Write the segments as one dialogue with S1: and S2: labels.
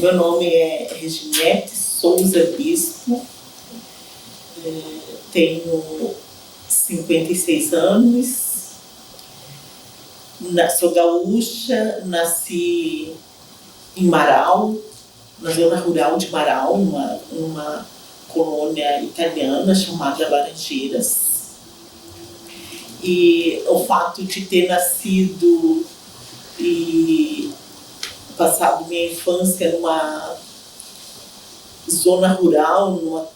S1: Meu nome é Reginete Souza Bispo, tenho 56 anos, sou gaúcha, nasci em Marau, na zona rural de Marau, numa colônia italiana chamada Laranjeiras. E o fato de ter nascido e passado minha infância numa zona rural, numa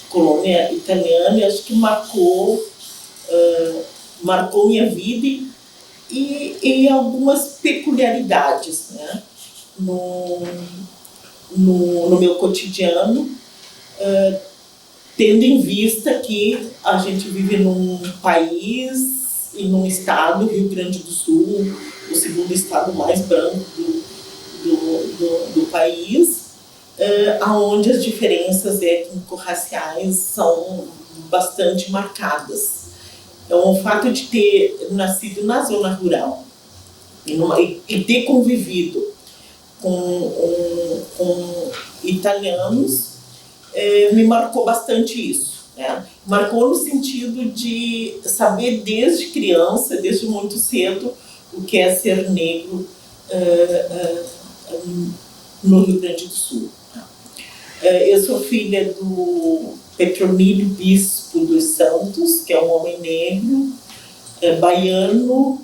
S1: colônia italiana, acho que marcou minha vida e algumas peculiaridades, né, no meu cotidiano, tendo em vista que a gente vive num país e num estado, Rio Grande do Sul, o segundo estado mais branco do país, onde as diferenças étnico-raciais são bastante marcadas. Então, o fato de ter nascido na zona rural e ter convivido com italianos me marcou bastante isso, né? Marcou no sentido de saber desde criança, desde muito cedo, o que é ser negro no Rio Grande do Sul. Eu sou filha do Petronílio Bispo dos Santos, que é um homem negro, baiano,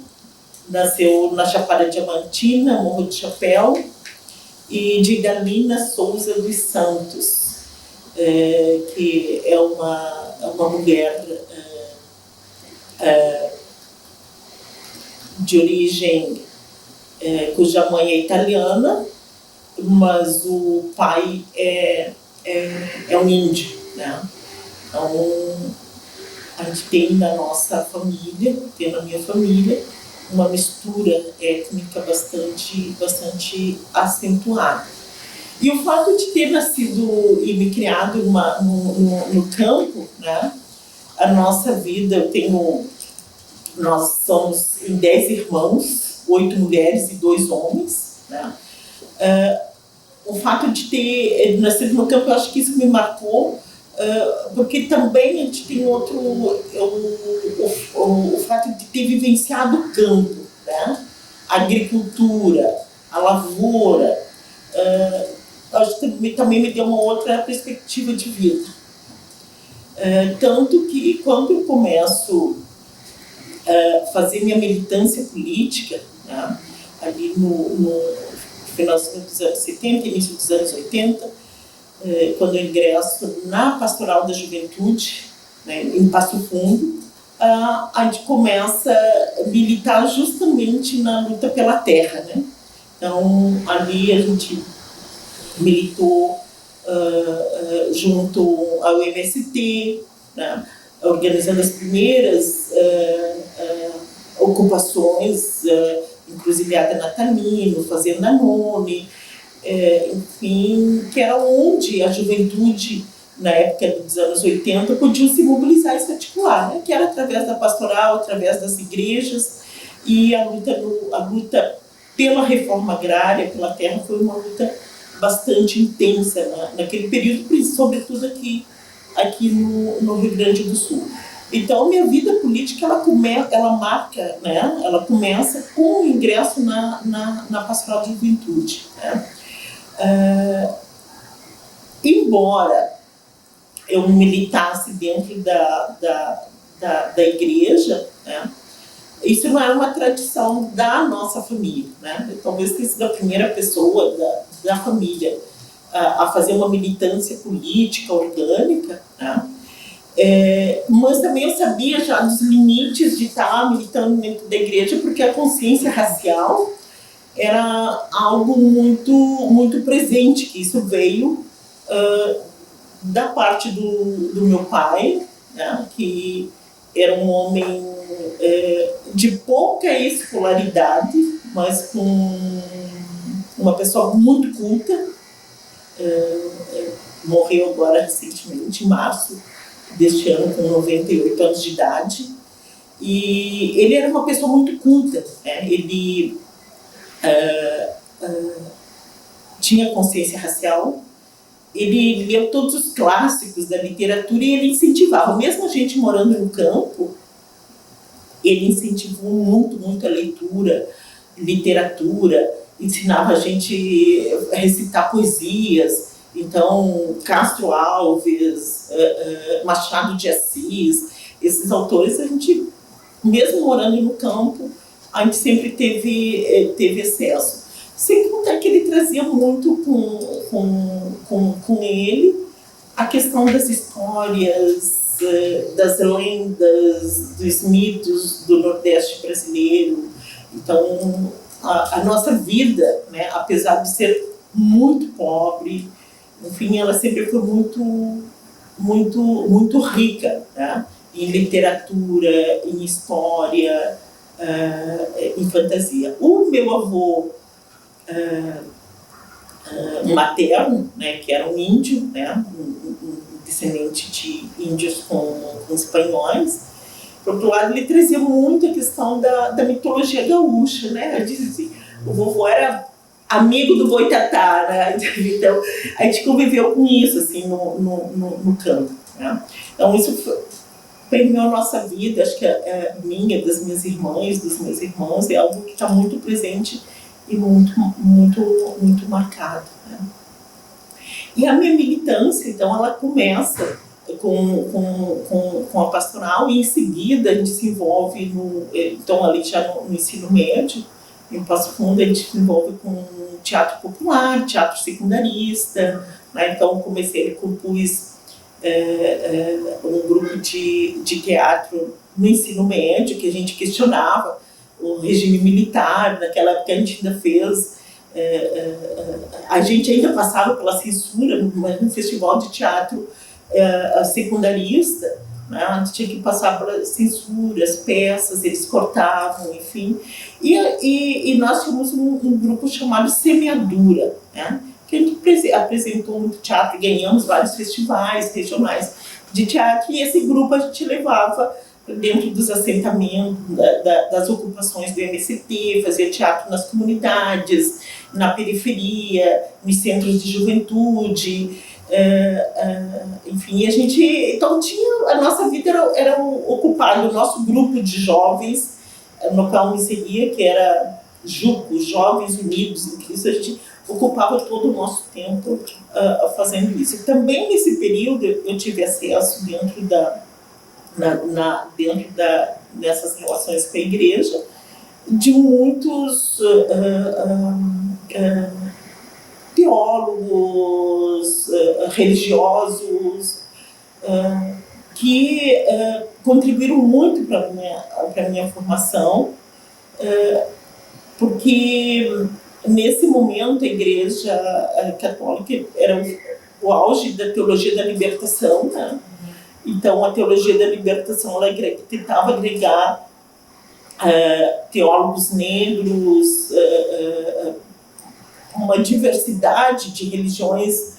S1: nasceu na Chapada Diamantina, Morro do Chapéu, e de Galina Souza dos Santos, que é uma mulher de origem cuja mãe é italiana, mas o pai é um índio, né? Então, a gente tem na nossa família, tem na minha família, uma mistura étnica bastante acentuada. E o fato de ter nascido e me criado no campo, né? A nossa vida, nós somos em 10 irmãos, 8 mulheres e 2 homens, né? O fato de ter nascido no campo, eu acho que isso me marcou, porque também a gente tem o fato de ter vivenciado o campo, né? A agricultura, a lavoura, acho que também me deu uma outra perspectiva de vida. Tanto que quando eu começo a fazer minha militância política, né, ali no final dos anos 70, início dos anos 80, quando eu ingresso na Pastoral da Juventude, né, em Passo Fundo, a gente começa a militar justamente na luta pela terra, né? Então, ali a gente militou junto ao MST, né, organizando as primeiras ocupações, encruzilhada Natalino, Fazenda Nome, enfim, que era onde a juventude, na época dos anos 80, podia se mobilizar e se articular, né? Que era através da pastoral, através das igrejas, e a luta pela reforma agrária, pela terra, foi uma luta bastante intensa, né, naquele período, sobretudo aqui no Rio Grande do Sul. Então, minha vida política, ela marca, né, ela começa com o ingresso na Pastoral de Juventude, né. Embora eu militasse dentro da igreja, né, isso não era uma tradição da nossa família, né? Eu talvez tenha sido a primeira pessoa da família a fazer uma militância política orgânica, né? Mas também eu sabia já dos limites de estar militando dentro da igreja, porque a consciência racial era algo muito presente, que isso veio da parte do meu pai, né, que era um homem de pouca escolaridade, mas com uma pessoa muito culta, morreu agora recentemente, em março deste ano, com 98 anos de idade, e ele era uma pessoa muito culta, né? Ele tinha consciência racial, ele lia todos os clássicos da literatura e ele incentivava, mesmo a gente morando no campo, ele incentivou muito a leitura, literatura, ensinava a gente a recitar poesias. Então, Castro Alves, Machado de Assis, esses autores a gente, mesmo morando no campo, a gente sempre teve acesso. Sem contar que ele trazia muito com ele a questão das histórias, das lendas, dos mitos do Nordeste brasileiro. Então, a nossa vida, né, apesar de ser muito pobre, enfim, ela sempre foi muito rica, né, em literatura, em história, em fantasia. O meu avô materno, né, que era um índio, né, um descendente de índios com espanhóis, por outro lado, ele trazia muito a questão da mitologia gaúcha, né? Assim, o vovô era amigo do Boitatá, né? Então, a gente conviveu com isso, assim, no campo, né? Então, isso permeou a nossa vida, acho que minha, das minhas irmãs, dos meus irmãos, é algo que está muito presente e muito marcado, né? E a minha militância, então, ela começa com a pastoral e em seguida a gente se envolve então ali já no ensino médio, em Passo Fundo a gente se envolve com teatro popular, teatro secundarista, né? Então compus um grupo de teatro no ensino médio, que a gente questionava o regime militar. Naquela época a gente ainda fez, a gente ainda passava pela censura no festival de teatro secundarista, né? A gente tinha que passar por censuras, peças, eles cortavam, enfim. E nós tínhamos um grupo chamado Semeadura, né? Que a gente apresentou muito teatro, ganhamos vários festivais regionais de teatro, e esse grupo a gente levava dentro dos assentamentos, das ocupações do MST, fazia teatro nas comunidades, na periferia, nos centros de juventude. Enfim, a gente, então a nossa vida era ocupada, o nosso grupo de jovens, no qual eu me seguia, que era JUCO, Jovens Unidos em Cristo, a gente ocupava todo o nosso tempo fazendo isso. Também nesse período eu tive acesso dentro dessas relações com a igreja, de muitos teólogos, religiosos, que contribuíram muito para a minha formação, porque nesse momento a Igreja Católica era o auge da teologia da libertação, né? Então a teologia da libertação ela tentava agregar teólogos negros, uma diversidade de religiões,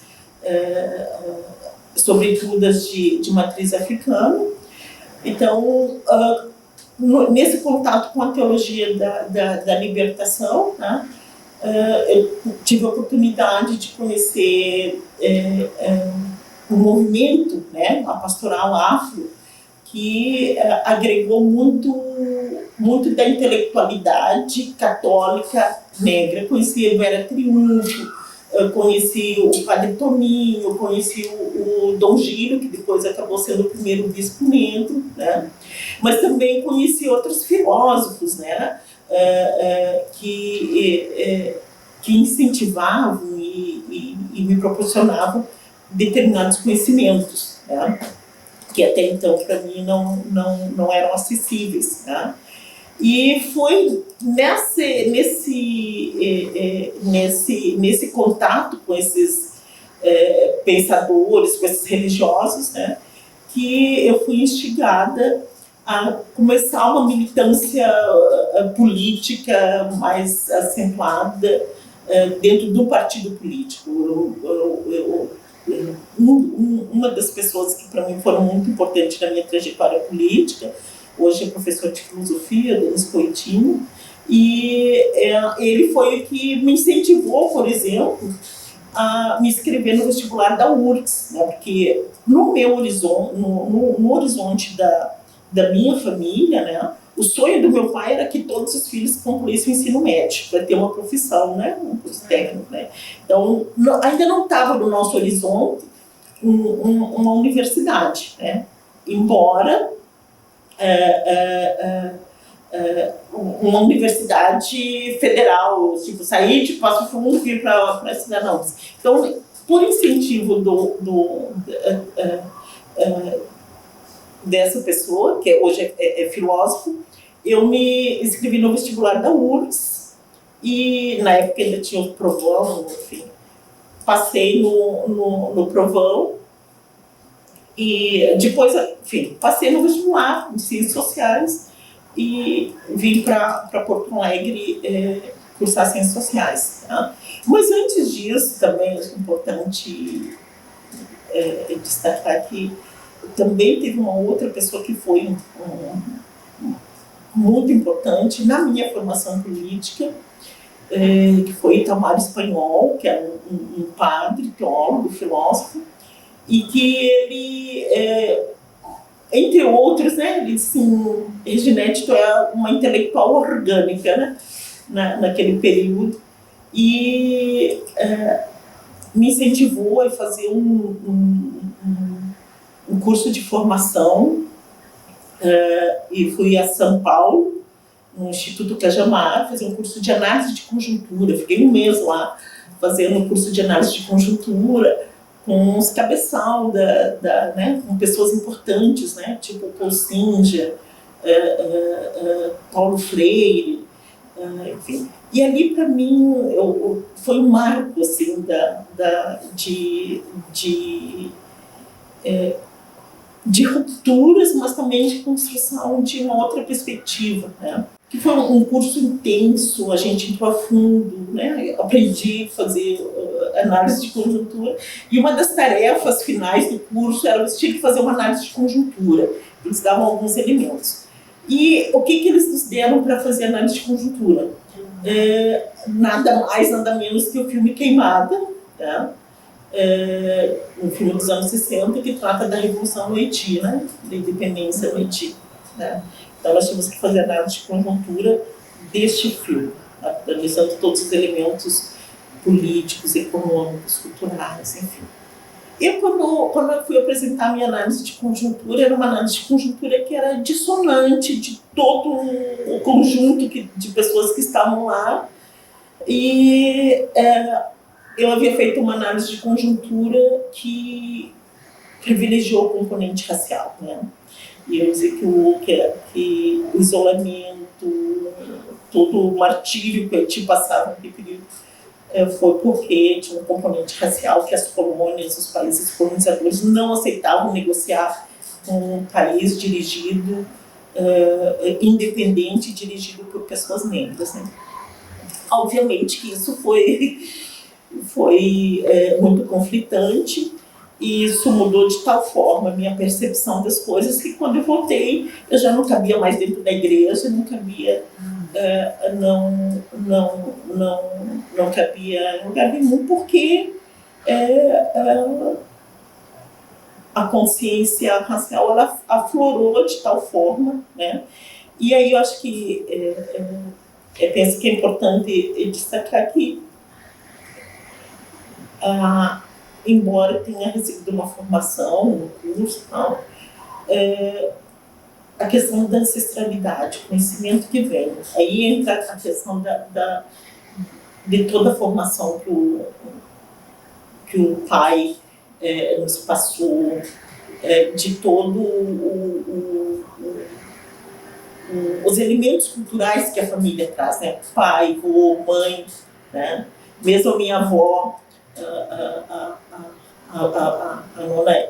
S1: sobretudo as de matriz africana. Então, nesse contato com a teologia da libertação, né, eu tive a oportunidade de conhecer o movimento, né, a pastoral afro, que agregou muito da intelectualidade católica negra. Conheci a Vera Triunfo, conheci o Padre Toninho, conheci o Dom Giro, que depois acabou sendo o primeiro bispo negro, né? Mas também conheci outros filósofos, né? Que incentivavam e me proporcionavam determinados conhecimentos, né? Que até então para mim não eram acessíveis, né? E foi nesse contato com esses pensadores, com esses religiosos, né, que eu fui instigada a começar uma militância política mais acentuada dentro do partido político. Uma das pessoas que para mim foram muito importantes na minha trajetória política, hoje é professor de filosofia, Denis Coitinho, E ele foi o que me incentivou, por exemplo, a me inscrever no vestibular da URGS, né? Porque no meu horizonte, no horizonte da minha família, né, o sonho do meu pai era que todos os filhos concluíssem o ensino médio, para ter uma profissão, né, um curso técnico. Né? Então, ainda não estava no nosso horizonte uma universidade, né? Embora uma universidade federal, tipo, sair de Passo Fundo e vir para estudar, não. Então, por incentivo dessa pessoa, que hoje é filósofo, eu me inscrevi no vestibular da URGS e na época ainda tinha o provão, enfim, passei no provão e depois, enfim, passei no vestibular de Ciências Sociais e vim para Porto Alegre cursar Ciências Sociais. Tá? Mas antes disso, também é importante destacar que também teve uma outra pessoa que foi muito importante na minha formação política, que foi Itamar Espanhol, que é um padre, teólogo, filósofo, e que ele, entre outros, né, ele assim, Reginete, tu é uma intelectual orgânica, né, naquele período, e me incentivou a fazer um curso de formação, e fui a São Paulo, no Instituto Cajamar, fazer um curso de análise de conjuntura. Fiquei um mês lá fazendo um curso de análise de conjuntura com os cabeçal né, com pessoas importantes, né, tipo Paul Singer, Paulo Freire, enfim. E ali, para mim, foi um marco assim, de rupturas, mas também de construção de uma outra perspectiva, né? Que foi um curso intenso, a gente entrou a fundo, né? Aprendi a fazer análise de conjuntura, e uma das tarefas finais do curso era você tinha que fazer uma análise de conjuntura, eles davam alguns elementos. E o que eles nos deram para fazer análise de conjuntura? Nada mais, nada menos que o filme Queimada, tá? Um filme dos anos 60 que trata da Revolução no Haiti, né? Da independência no Haiti. Né? Então nós tínhamos que fazer análise de conjuntura deste filme, analisando todos os elementos políticos, econômicos, culturais, enfim. Eu, quando eu fui apresentar a minha análise de conjuntura, era uma análise de conjuntura que era dissonante de todo o conjunto de pessoas que estavam lá. E eu havia feito uma análise de conjuntura que privilegiou o componente racial, né? E eu dizia que o isolamento, todo o martírio que a gente passava naquele período foi porque tinha um componente racial que as colônias, os países colonizadores não aceitavam negociar com um país dirigido, independente, dirigido por pessoas negras, né? Obviamente que isso foi muito conflitante, e isso mudou de tal forma a minha percepção das coisas que quando eu voltei eu já não cabia mais dentro da igreja, não cabia, não cabia em lugar nenhum, porque a consciência racial ela aflorou de tal forma, né? E aí eu acho que eu penso que é importante destacar que embora tenha recebido uma formação no curso, tal, a questão da ancestralidade, o conhecimento que vem. Aí entra a questão de toda a formação que o pai nos passou, de todo os elementos culturais que a família traz, né? Pai, avô, mãe, né? Mesmo a minha avó, a nona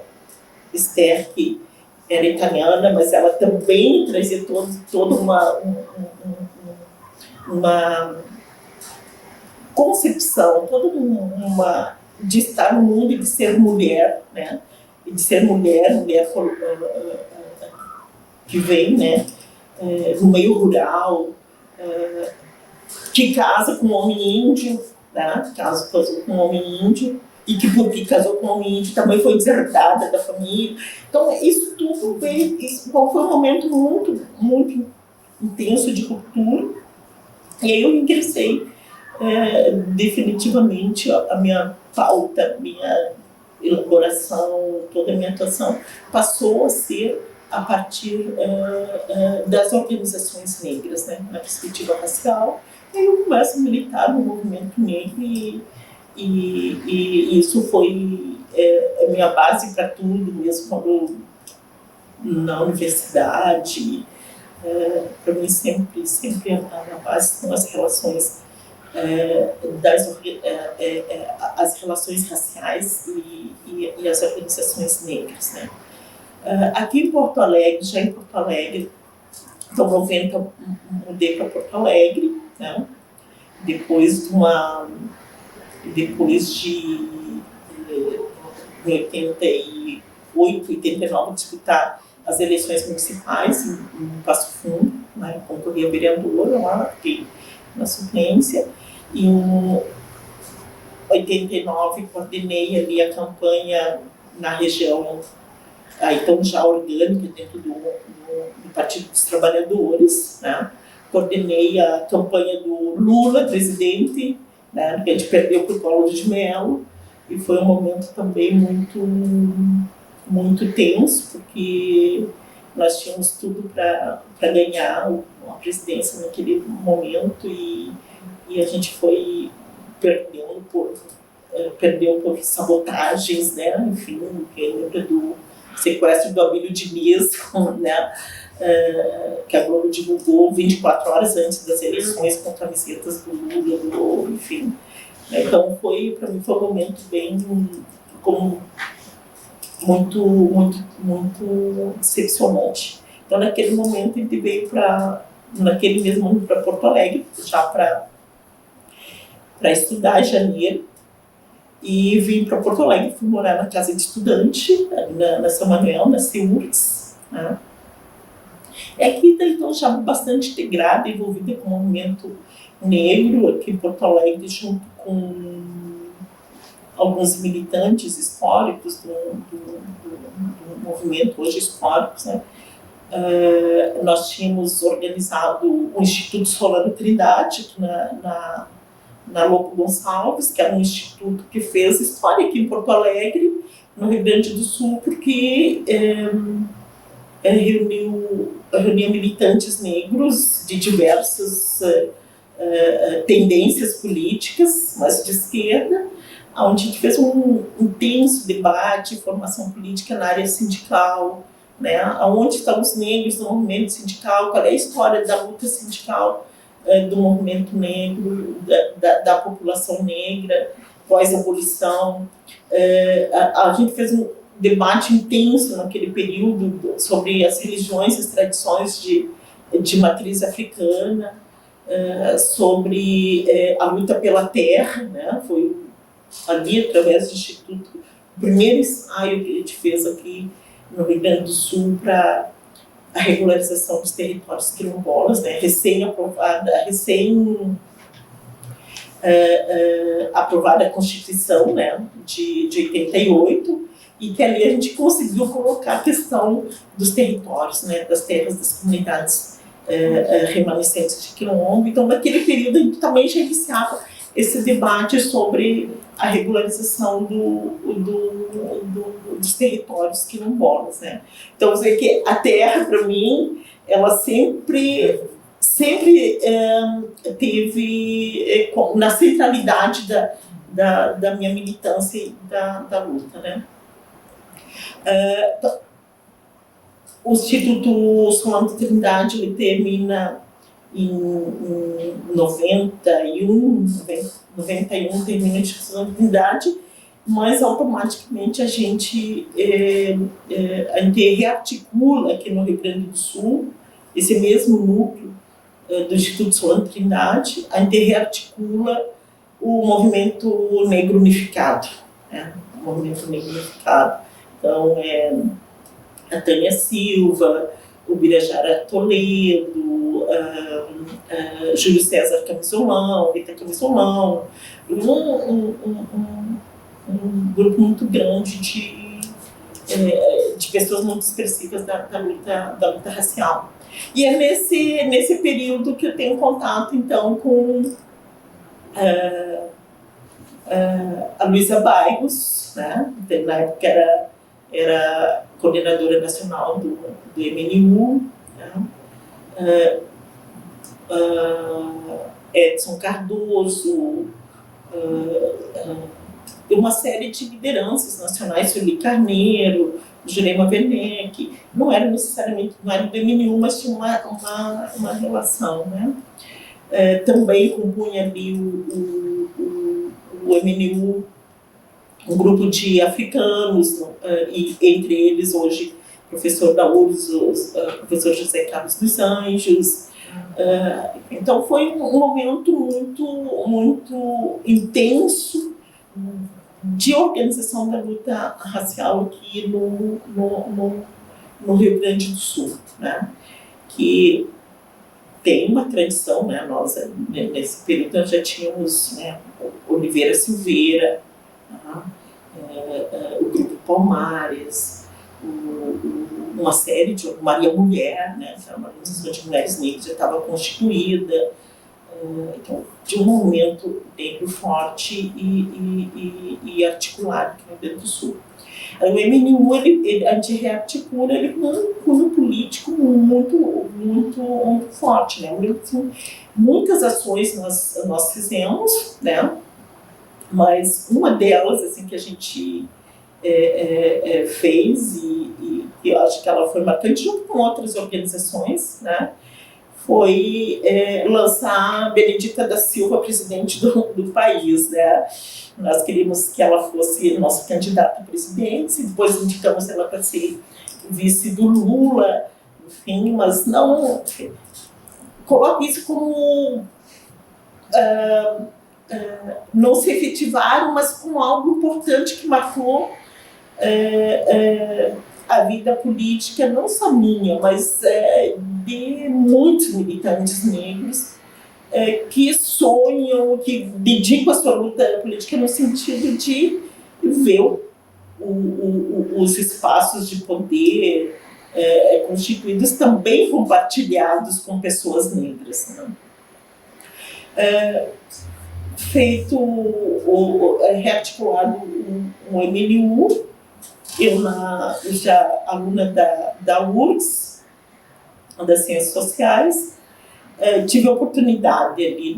S1: Esther, que era italiana, mas ela também trazia toda uma concepção, toda uma de estar no mundo e de ser mulher, né? E de ser mulher que vem, né? No meio rural, que casa com um homem índio, né? Casou com um homem índio, e que porque casou com um homem índio também foi deserdada da família. Então isso tudo veio, foi um momento muito intenso de ruptura, e aí eu ingressei definitivamente a minha pauta, minha elaboração, toda a minha atuação passou a ser a partir das organizações negras, né, na perspectiva racial. E aí eu começo a militar no movimento negro e isso foi a minha base para tudo, mesmo quando na universidade. Para mim sempre a minha base são as relações as relações raciais e as organizações negras, né? Aqui em Porto Alegre, já em Porto Alegre, então 90 mudei para Porto Alegre, né? Depois de 88, 89 disputar as eleições municipais em Passo Fundo, né? Concorri a vereadora lá, fiquei na suplência. E em 89 coordenei ali a campanha na região, então já orgânica, dentro do Partido dos Trabalhadores, né? Coordenei a campanha do Lula, presidente, né? Que a gente perdeu para o Collor de Mello, e foi um momento também muito tenso, porque nós tínhamos tudo para ganhar a presidência naquele momento, e a gente foi perdeu por sabotagens, né? Enfim, quem lembra do sequestro do Abílio Diniz, né? Que a Globo divulgou 24 horas antes das eleições com camisetas do Lula, enfim. Então para mim foi um momento bem muito decepcionante. Então naquele momento a gente veio naquele mesmo ano para Porto Alegre, já para estudar em janeiro, e vim para Porto Alegre, fui morar na casa de estudante, na São Manuel, na CEURGS, né? Aqui, então, já bastante integrada, envolvida com o movimento negro, aqui em Porto Alegre, junto com alguns militantes históricos do movimento, hoje históricos, né? Nós tínhamos organizado o Instituto Solano Trindade, aqui na Lopo Gonçalves, que era um instituto que fez história aqui em Porto Alegre, no Rio Grande do Sul, porque reunia militantes negros de diversas tendências políticas, mas de esquerda, onde a gente fez um intenso debate, formação política na área sindical, né? Onde estão os negros no movimento sindical, qual é a história da luta sindical do movimento negro, da população negra, pós-abolição. A gente fez um debate intenso naquele período sobre as religiões e as tradições de matriz africana, sobre a luta pela terra, né? Foi ali, através do Instituto, o primeiro ensaio que a gente fez aqui no Rio Grande do Sul para a regularização dos territórios quilombolas, né? Recém-aprovada a Constituição, né? de 88, e que ali a gente conseguiu colocar a questão dos territórios, né? Das terras das comunidades remanescentes de quilombo. Então, naquele período, a gente também já iniciava esse debate sobre a regularização dos territórios quilombolas, né? Então, você vê que a terra, para mim, ela sempre teve na centralidade da minha militância e da luta, né? O Instituto Solano Trindade, ele termina em 91 termina a Instituto Solano Trindade, mas automaticamente a gente rearticula aqui no Rio Grande do Sul esse mesmo núcleo do Instituto Solano Trindade, a gente rearticula o movimento negro unificado, né? O movimento negro unificado. Então, a Tânia Silva, o Birajara Toledo, Júlio César Camisolão, Rita Camisolão, um grupo muito grande de pessoas muito expressivas da luta racial. E é nesse período que eu tenho contato, então, com a Luísa Bairros, né? Na época era coordenadora nacional do MNU, né? Edson Cardoso, uma série de lideranças nacionais, Sueli Carneiro, Jurema Werneck, não era necessariamente, não era do MNU, mas tinha uma relação, né? Também compunha ali o MNU, um grupo de africanos, e entre eles hoje professor da URSS, professor José Carlos dos Anjos. Então foi um momento muito intenso de organização da luta racial aqui no Rio Grande do Sul, né? Que tem uma tradição, né? Nós, nesse período, nós já tínhamos, né, Oliveira Silveira, o Grupo Palmares, uma série de Maria Mulher, né, que era uma organização de mulheres negras, já estava constituída. Então, de um movimento negro forte e articulado aqui no Rio Grande do Sul. O MNU, a gente rearticula ele com um cunho político muito forte, né? Muitas ações nós fizemos, né? Mas uma delas, assim, que a gente fez e eu acho que ela foi marcante junto com outras organizações, né? Foi lançar a Benedita da Silva presidente do país, né? Nós queríamos que ela fosse nossa candidata a presidente, e depois indicamos ela para ser vice do Lula, enfim, mas não coloco isso como não se efetivaram, mas como algo importante que marcou a vida política, não só minha, mas de muitos militantes negros que sonham, que dedicam a sua luta política no sentido de ver os espaços de poder constituídos também compartilhados com pessoas negras, né? Feito rearticulado um MNU, eu já aluna da URSS, das Ciências Sociais, tive a oportunidade ali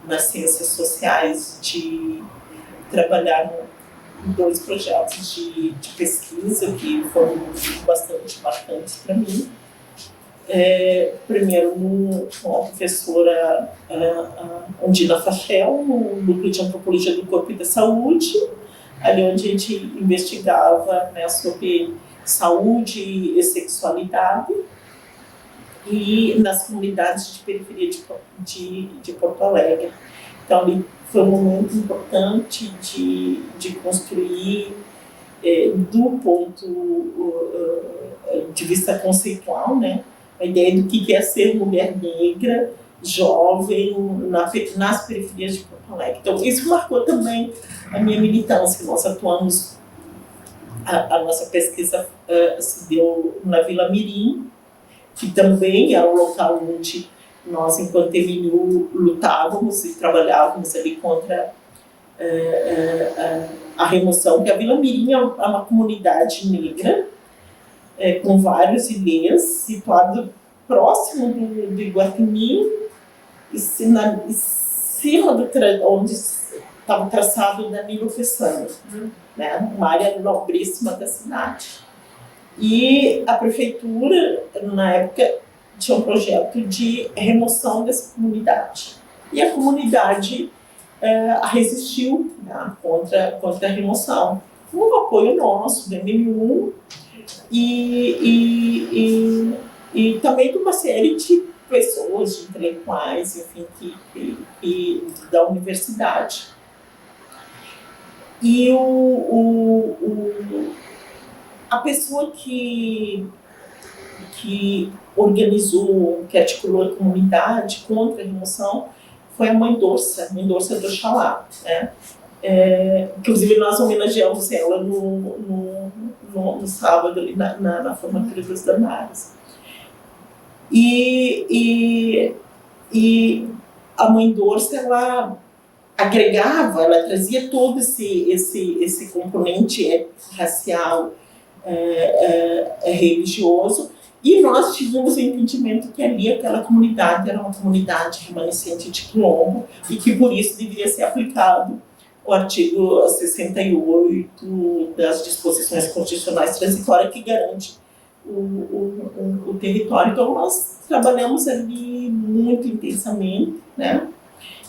S1: nas Ciências Sociais de trabalhar em 2 projetos de pesquisa que foram bastante marcantes para mim. Primeiro com a professora Andina Fachel, no Núcleo de Antropologia do Corpo e da Saúde, ali onde a gente investigava, né, sobre saúde e sexualidade, e nas comunidades de periferia de Porto Alegre. Então, ali foi um momento importante de construir, do ponto de vista conceitual, né, a ideia do que é ser mulher negra, jovem, nas periferias de Porto Alegre. Então, isso marcou também a minha militância. Nós atuamos, a nossa pesquisa se deu na Vila Mirim, que também é o local onde nós, enquanto MNU, lutávamos e trabalhávamos ali contra a remoção, que a Vila Mirim é uma comunidade negra, com vários ilês, situado próximo do Iguatemi, e em cima onde estava o traçado da Nilo Peçanha, né? Uma área nobríssima da cidade. E a prefeitura, na época, tinha um projeto de remoção dessa comunidade. E a comunidade resistiu, né, contra a remoção. Com o apoio nosso, do MNU, e também de uma série de pessoas, de intelectuais, enfim, da universidade. E a pessoa que que organizou, que articulou a comunidade contra a remoção, foi a Mãe Dorsa do Oxalá, né? Inclusive nós homenageamos ela no sábado ali na formatura dos Damares. E a Mãe Dorsa, ela agregava, ela trazia todo esse componente racial, religioso, e nós tivemos o entendimento que ali aquela comunidade era uma comunidade remanescente de quilombo e que por isso deveria ser aplicado o artigo 68 das disposições constitucionais transitórias que garante o território. Então nós trabalhamos ali muito intensamente, né?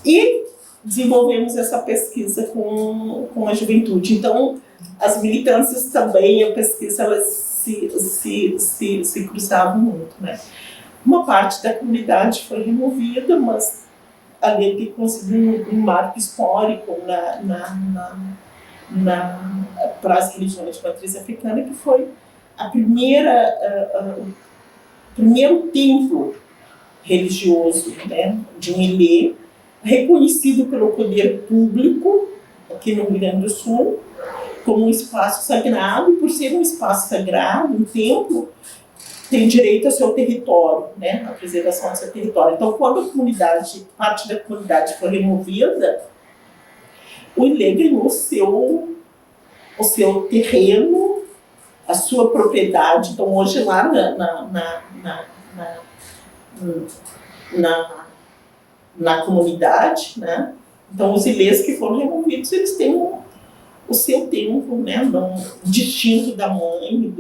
S1: E desenvolvemos essa pesquisa com a juventude. Então as militâncias também, a pesquisa, elas se cruzavam muito, né? Uma parte da comunidade foi removida, mas ali tem conseguido um marco histórico para as religiões de matriz africana, que foi o primeiro templo religioso, né, de um ilê, reconhecido pelo poder público aqui no Rio Grande do Sul como um espaço sagrado. Por ser um espaço sagrado, um templo tem direito ao seu território, né, a preservação do seu território. Então, quando a comunidade, parte da comunidade foi removida, o ilê ganhou o seu terreno, a sua propriedade. Então, hoje lá na comunidade, né, então os ilês que foram removidos, eles têm o seu tempo, né, distinto da mãe,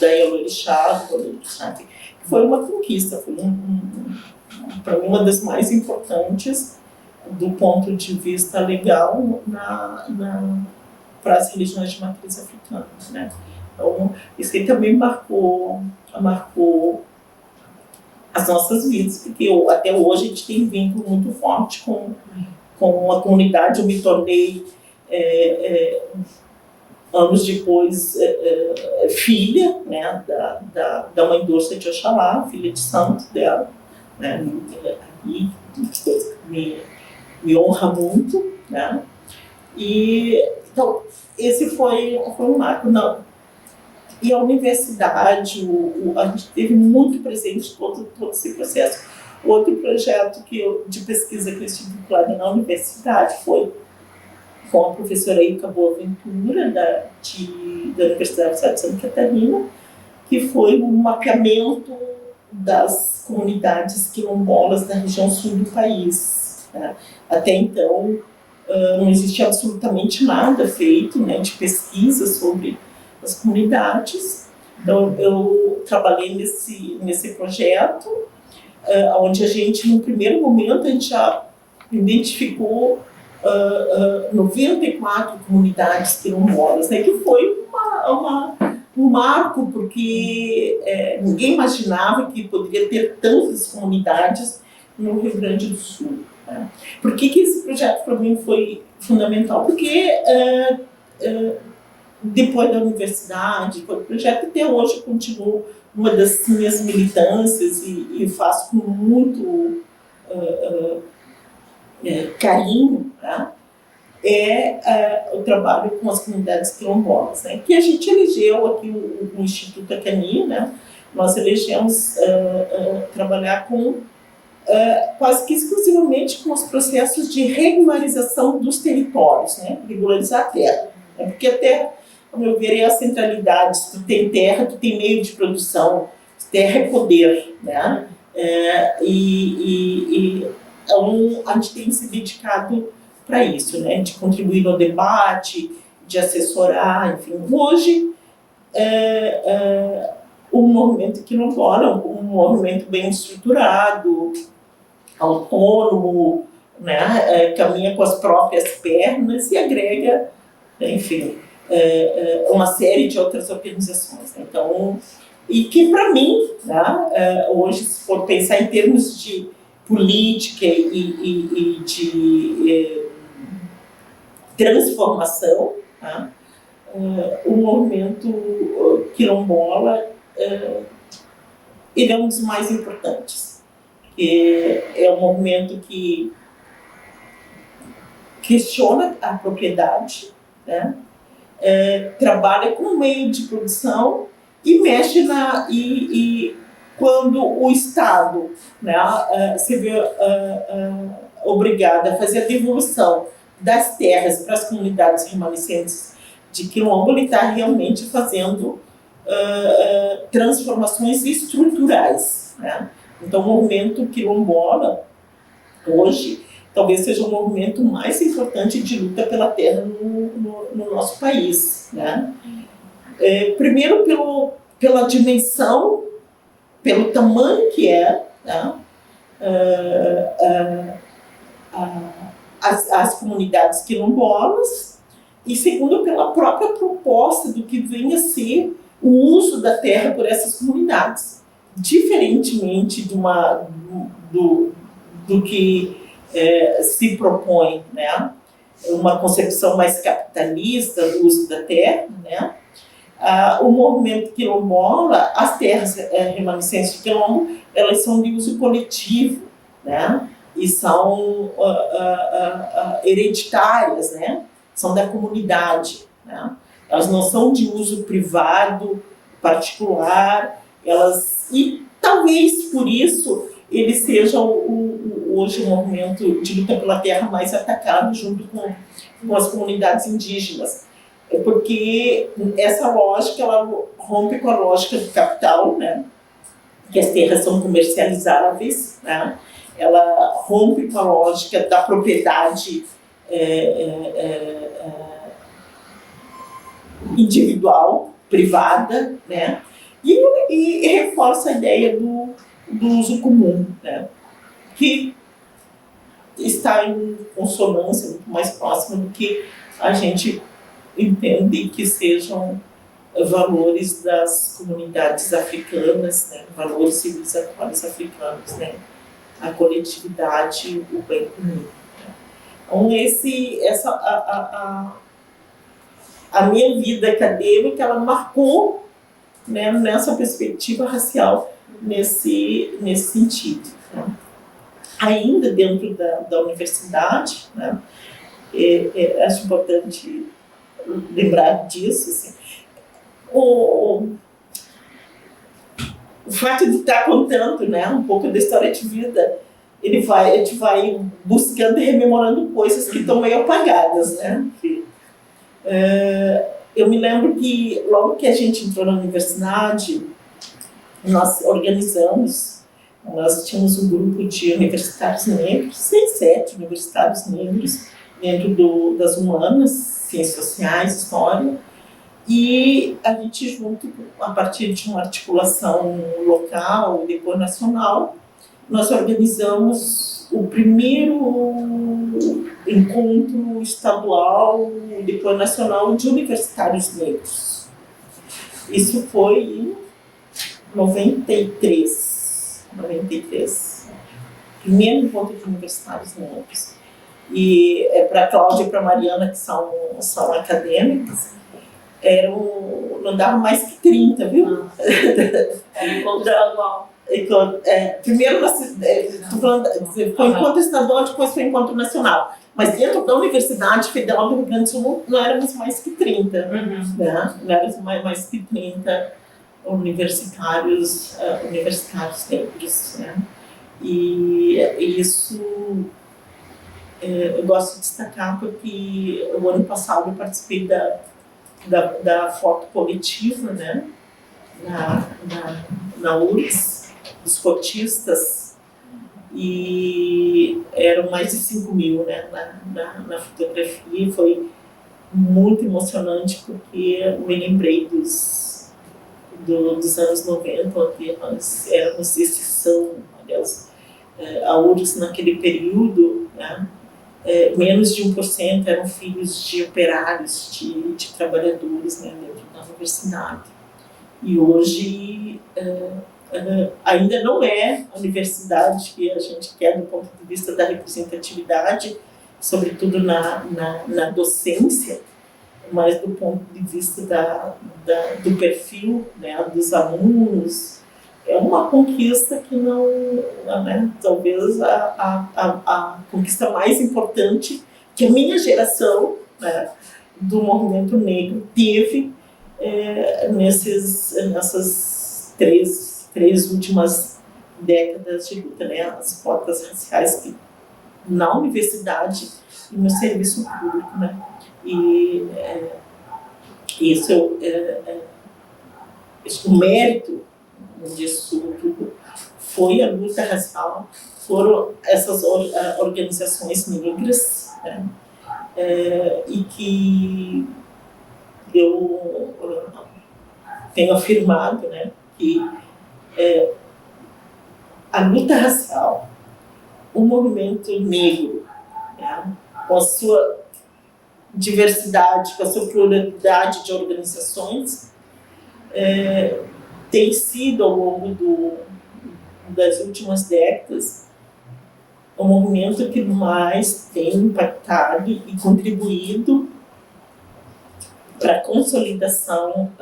S1: da Elorixá, que foi uma conquista, foi para mim uma das mais importantes do ponto de vista legal para as religiões de matriz africana, né? Então isso aí também marcou as nossas vidas, porque até hoje a gente tem um vínculo muito forte com a comunidade. Eu me tornei anos depois filha, né, da Mãe Dorsa de Oxalá, filha de santo dela, né, e me honra muito, né? E então esse foi um marco. Não. E a universidade, a gente teve muito presente todo esse processo. Outro projeto de pesquisa que eu estive vinculada na universidade foi com a professora Ilka Boaventura, da Universidade do Estado de Santa Catarina, que foi um mapeamento das comunidades quilombolas da região sul do país, né? Até então, não existia absolutamente nada feito, né, de pesquisa sobre as comunidades. Então, eu trabalhei nesse projeto, onde a gente, no primeiro momento, a gente já identificou 94 comunidades quilombolas, né, que foi um marco, porque ninguém imaginava que poderia ter tantas comunidades no Rio Grande do Sul, né? Por que esse projeto para mim foi fundamental? Porque depois da universidade, o projeto até hoje continuou uma das minhas militâncias e faço com muito carinho, tá? O trabalho com as comunidades quilombolas, né? Que a gente elegeu aqui o Instituto Acani, né? Nós elegemos trabalhar com quase que exclusivamente com os processos de regularização dos territórios, né? Regularizar a terra, né? Porque a terra, ao meu ver, é a centralidade. Se tu tem terra, tu tem meio de produção. Terra é poder, né? Então, a gente tem se dedicado para isso, né? De contribuir no debate, de assessorar, enfim. Hoje, o movimento quilombola, um movimento bem estruturado, autônomo, né? Caminha com as próprias pernas e agrega, enfim, uma série de outras organizações. Então, e que para mim, né, hoje, se for pensar em termos de política e de transformação, tá? O movimento quilombola ele é um dos mais importantes. É um movimento que questiona a propriedade, né? Trabalha com o meio de produção e mexe e quando o Estado, né, se vê obrigado a fazer a devolução das terras para as comunidades remanescentes de Quilombo, ele está realmente fazendo transformações estruturais, né? Então, o movimento quilombola, hoje, talvez seja o movimento mais importante de luta pela terra no nosso país, né? Primeiro, pela dimensão, pelo tamanho que é, né? As comunidades quilombolas, e segundo, pela própria proposta do que vem a ser o uso da terra por essas comunidades, diferentemente do que se propõe, né? Uma concepção mais capitalista do uso da terra, né? O movimento quilombola, as terras remanescentes de Quilombo, elas são de uso coletivo, né? E são hereditárias, né? São da comunidade, né? Elas não são de uso privado, particular, e talvez por isso ele seja hoje o movimento de luta pela terra mais atacado junto com as comunidades indígenas. Porque essa lógica, ela rompe com a lógica do capital, né? Que as terras são comercializáveis, né? Ela rompe com a lógica da propriedade individual, privada, né? E reforça a ideia do uso comum, né? Que está em consonância muito mais próxima do que a gente entende que sejam valores das comunidades africanas, né? Valores civilizatórios africanos, né? A coletividade, o bem comum. Então, a minha vida acadêmica, ela marcou, né, nessa perspectiva racial, nesse sentido, né? Ainda dentro da universidade, né, acho importante lembrar disso, assim, o fato de estar contando, né, um pouco da história de vida, a gente vai buscando e rememorando coisas que estão meio apagadas, né? Eu me lembro que logo que a gente entrou na universidade, nós tínhamos um grupo de universitários negros, 6, 7 universitários negros dentro das humanas, ciências sociais, história, e a gente junto, a partir de uma articulação local e depois nacional, nós organizamos o primeiro encontro estadual e depois nacional de universitários negros. Isso foi em 93. Primeiro encontro de universitários negros. E para a Cláudia e para a Mariana, que são acadêmicas, não dava mais que 30, viu?
S2: Era encontro estadual.
S1: Primeiro foi encontro estadual, depois foi encontro nacional. Mas dentro da Universidade Federal do Rio Grande do Sul não éramos mais que 30. Né? Não éramos mais que 30 universitários negros. Né? E isso eu gosto de destacar porque o ano passado eu participei da foto coletiva, né? na URGS, dos cotistas, e eram mais de 5.000, né, na fotografia. Foi muito emocionante porque eu me lembrei dos anos 90, onde nós éramos exceção. Aliás, a URGS naquele período, né, menos de 1% eram filhos de operários, de trabalhadores, né, dentro da universidade. E hoje ainda não é a universidade que a gente quer do ponto de vista da representatividade, sobretudo na docência, mas do ponto de vista do perfil, né, dos alunos, é uma conquista que não, né, talvez a conquista mais importante que a minha geração, né, do movimento negro teve nessas três últimas décadas de luta, né, as cotas raciais que, na universidade e no serviço público, né, e isso o mérito disso tudo foi a luta racial, foram essas organizações negras, né, e que eu tenho afirmado, né, que a luta racial, o movimento negro, né, com a sua diversidade, com a sua pluralidade de organizações, tem sido, ao longo das últimas décadas, o movimento que mais tem impactado e contribuído para a consolidação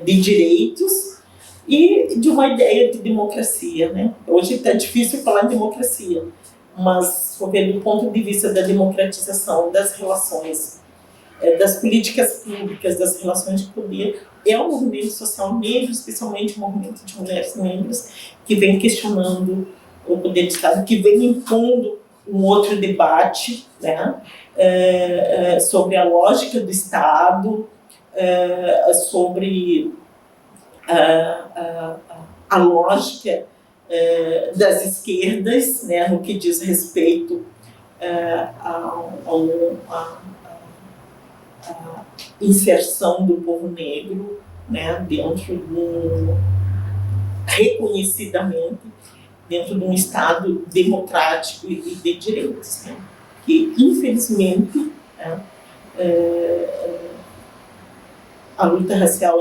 S1: de direitos e de uma ideia de democracia, né? Hoje está difícil falar em democracia, mas, do ponto de vista da democratização das relações, das políticas públicas, das relações de poder, é um movimento social negro, especialmente o movimento de mulheres negras, que vem questionando o poder do Estado, que vem impondo um outro debate, né, sobre a lógica do Estado, sobre a lógica das esquerdas, né, no que diz respeito à inserção do povo negro, né, reconhecidamente dentro de um Estado democrático e de direitos, né, que infelizmente, né, a luta racial,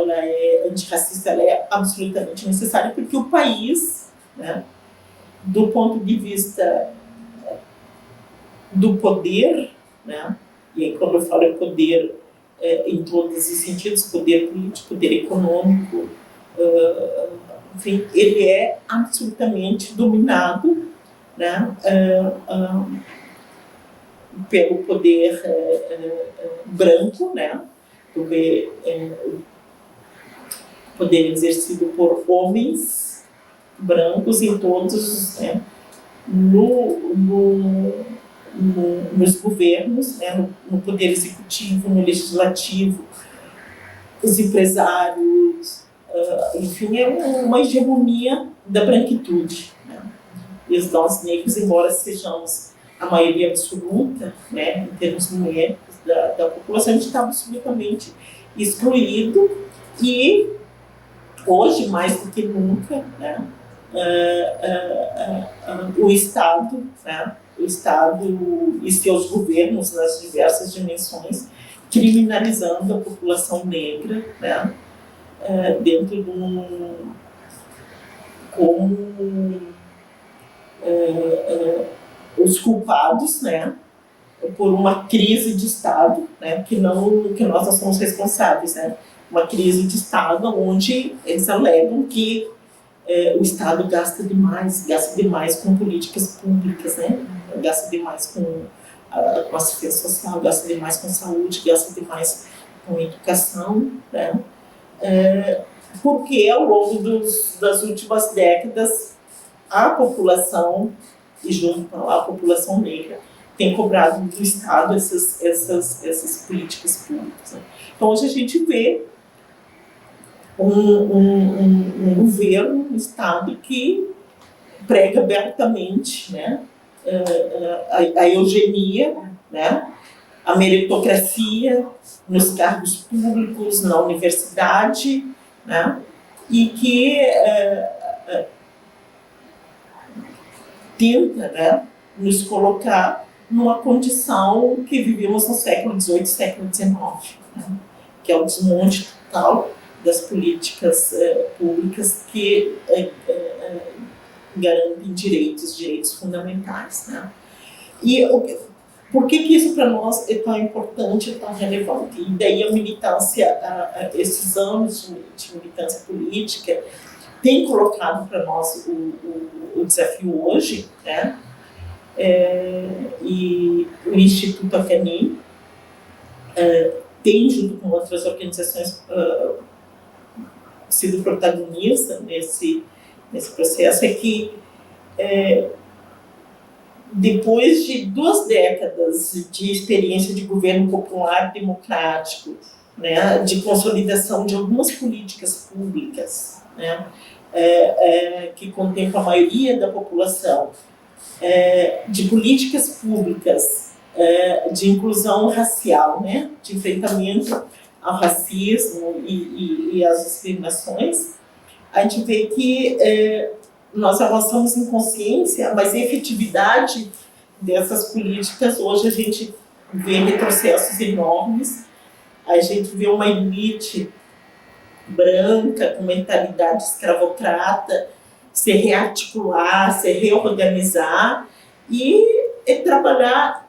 S1: antirracista, ela é absolutamente necessária, porque o país, né, do ponto de vista do poder, né, e aí quando eu falo poder em todos os sentidos, poder político, poder econômico, enfim, ele é absolutamente dominado, né, pelo poder branco, né, poder exercido por homens brancos em todos, né, nos governos, né, no poder executivo, no legislativo, os empresários, enfim, é uma hegemonia da branquitude, né? E nós negros, embora sejamos a maioria absoluta, né, em termos numéricos da população, a gente está absolutamente excluído e hoje, mais do que nunca, né, o Estado, né, o Estado e seus governos nas diversas dimensões, criminalizando a população negra, né, dentro de como os culpados, né, por uma crise de Estado, né, que nós não somos responsáveis, né, uma crise de Estado onde eles alegam que o Estado gasta demais com políticas públicas, né, gasta demais com assistência social, gasta demais com saúde, gasta demais com educação, né, porque ao longo das últimas décadas a população, e junto com a população negra, tem cobrado do Estado essas políticas públicas, né. Então hoje a gente vê um governo, um Estado que prega abertamente, né, a eugenia, né, a meritocracia nos cargos públicos, na universidade, né, e que tenta, né, nos colocar numa condição que vivíamos no século XVIII e século XIX, né, que é o desmonte total das políticas públicas que garantem direitos fundamentais, né. E Por que isso para nós é tão importante, é tão relevante? E daí a militância, esses anos de militância política, tem colocado para nós o desafio hoje, né? E o Instituto Acani tem, junto com outras organizações, sido protagonista nesse processo, é que depois de 2 décadas de experiência de governo popular democrático, né, de consolidação de algumas políticas públicas, né, que contemplam a maioria da população, de políticas públicas de inclusão racial, né, de enfrentamento ao racismo e às discriminações, a gente vê que nós avançamos em consciência, mas a efetividade dessas políticas, hoje a gente vê retrocessos enormes, a gente vê uma elite branca, com mentalidade escravocrata, se rearticular, se reorganizar e trabalhar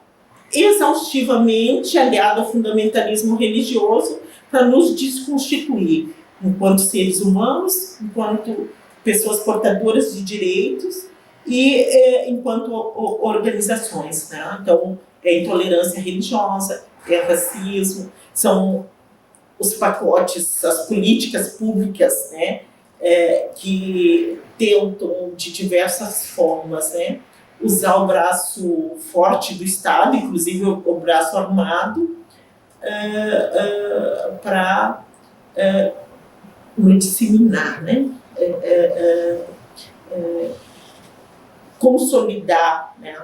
S1: exaustivamente, aliado ao fundamentalismo religioso, para nos desconstituir enquanto seres humanos, enquanto pessoas portadoras de direitos e enquanto organizações, né? Então, é intolerância religiosa, é racismo, são os pacotes, as políticas públicas, né? Que tentam, de diversas formas, né? Usar o braço forte do Estado, inclusive o braço armado, para disseminar, né? Consolidar, né,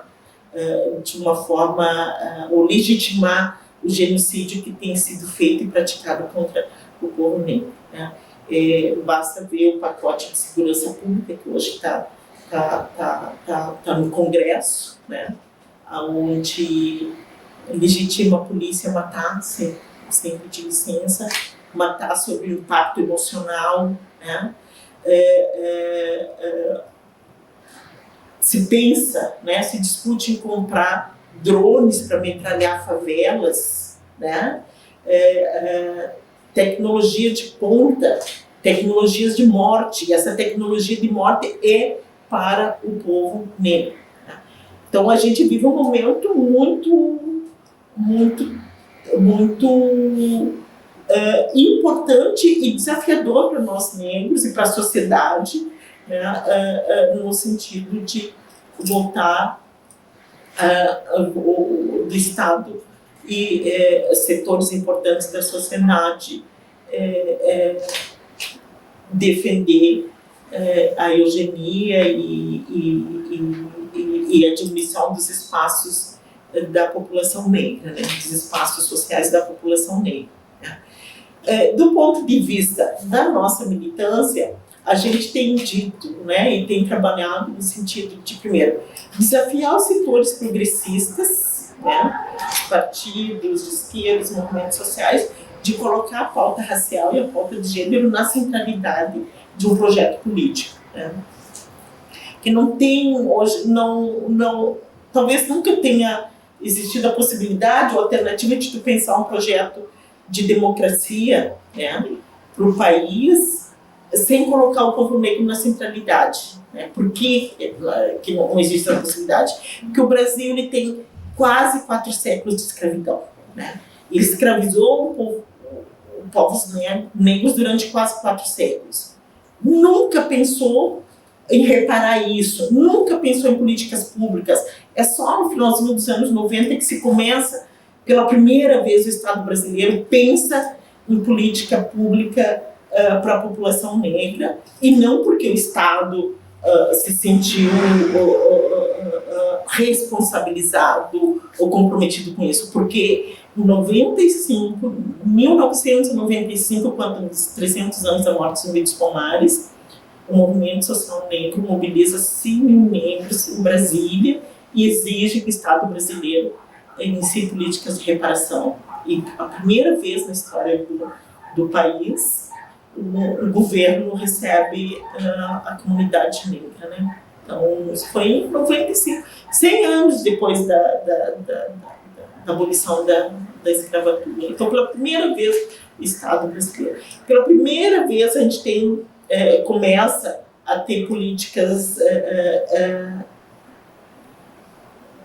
S1: de uma forma, ou legitimar o genocídio que tem sido feito e praticado contra o povo negro, né? Basta ver o pacote de segurança pública que hoje está no Congresso, né, onde legitima a polícia matar sem pedir licença, matar sob o impacto emocional, né? Se pensa, né, se discute em comprar drones para metralhar favelas, né? Tecnologia de ponta, tecnologias de morte, e essa tecnologia de morte é para o povo negro, né? Então a gente vive um momento muito importante e desafiador para nós negros e para a sociedade, né, no sentido de voltar do Estado e setores importantes da sociedade defender a eugenia e a diminuição dos espaços da população negra, né, dos espaços sociais da população negra. Do ponto de vista da nossa militância, a gente tem dito, né, e tem trabalhado no sentido de, primeiro, desafiar os setores progressistas, né, partidos de esquerda, os movimentos sociais, de colocar a pauta racial e a pauta de gênero na centralidade de um projeto político, né, que não tem hoje, talvez nunca tenha existido a possibilidade ou alternativa de tu pensar um projeto de democracia, né, para o país, sem colocar o povo negro na centralidade, né? Por que não existe essa possibilidade? Porque o Brasil ele tem quase 4 séculos de escravidão, né? Ele escravizou povos negros durante quase 4 séculos. Nunca pensou em reparar isso, nunca pensou em políticas públicas. É só no finalzinho dos anos 90 que se começa, pela primeira vez o Estado brasileiro pensa em política pública para a população negra, e não porque o Estado se sentiu responsabilizado ou comprometido com isso, porque em 1995, quando os 300 anos da morte de Zumbi dos Palmares, o movimento social negro mobiliza 100 mil negros em Brasília e exige que o Estado brasileiro inicie políticas de reparação. E a primeira vez na história do país, o governo recebe a comunidade negra, né? Então, isso foi em 95, 100 anos depois abolição da escravatura. Então, pela primeira vez, o Estado brasileiro, pela primeira vez a gente começa a ter políticas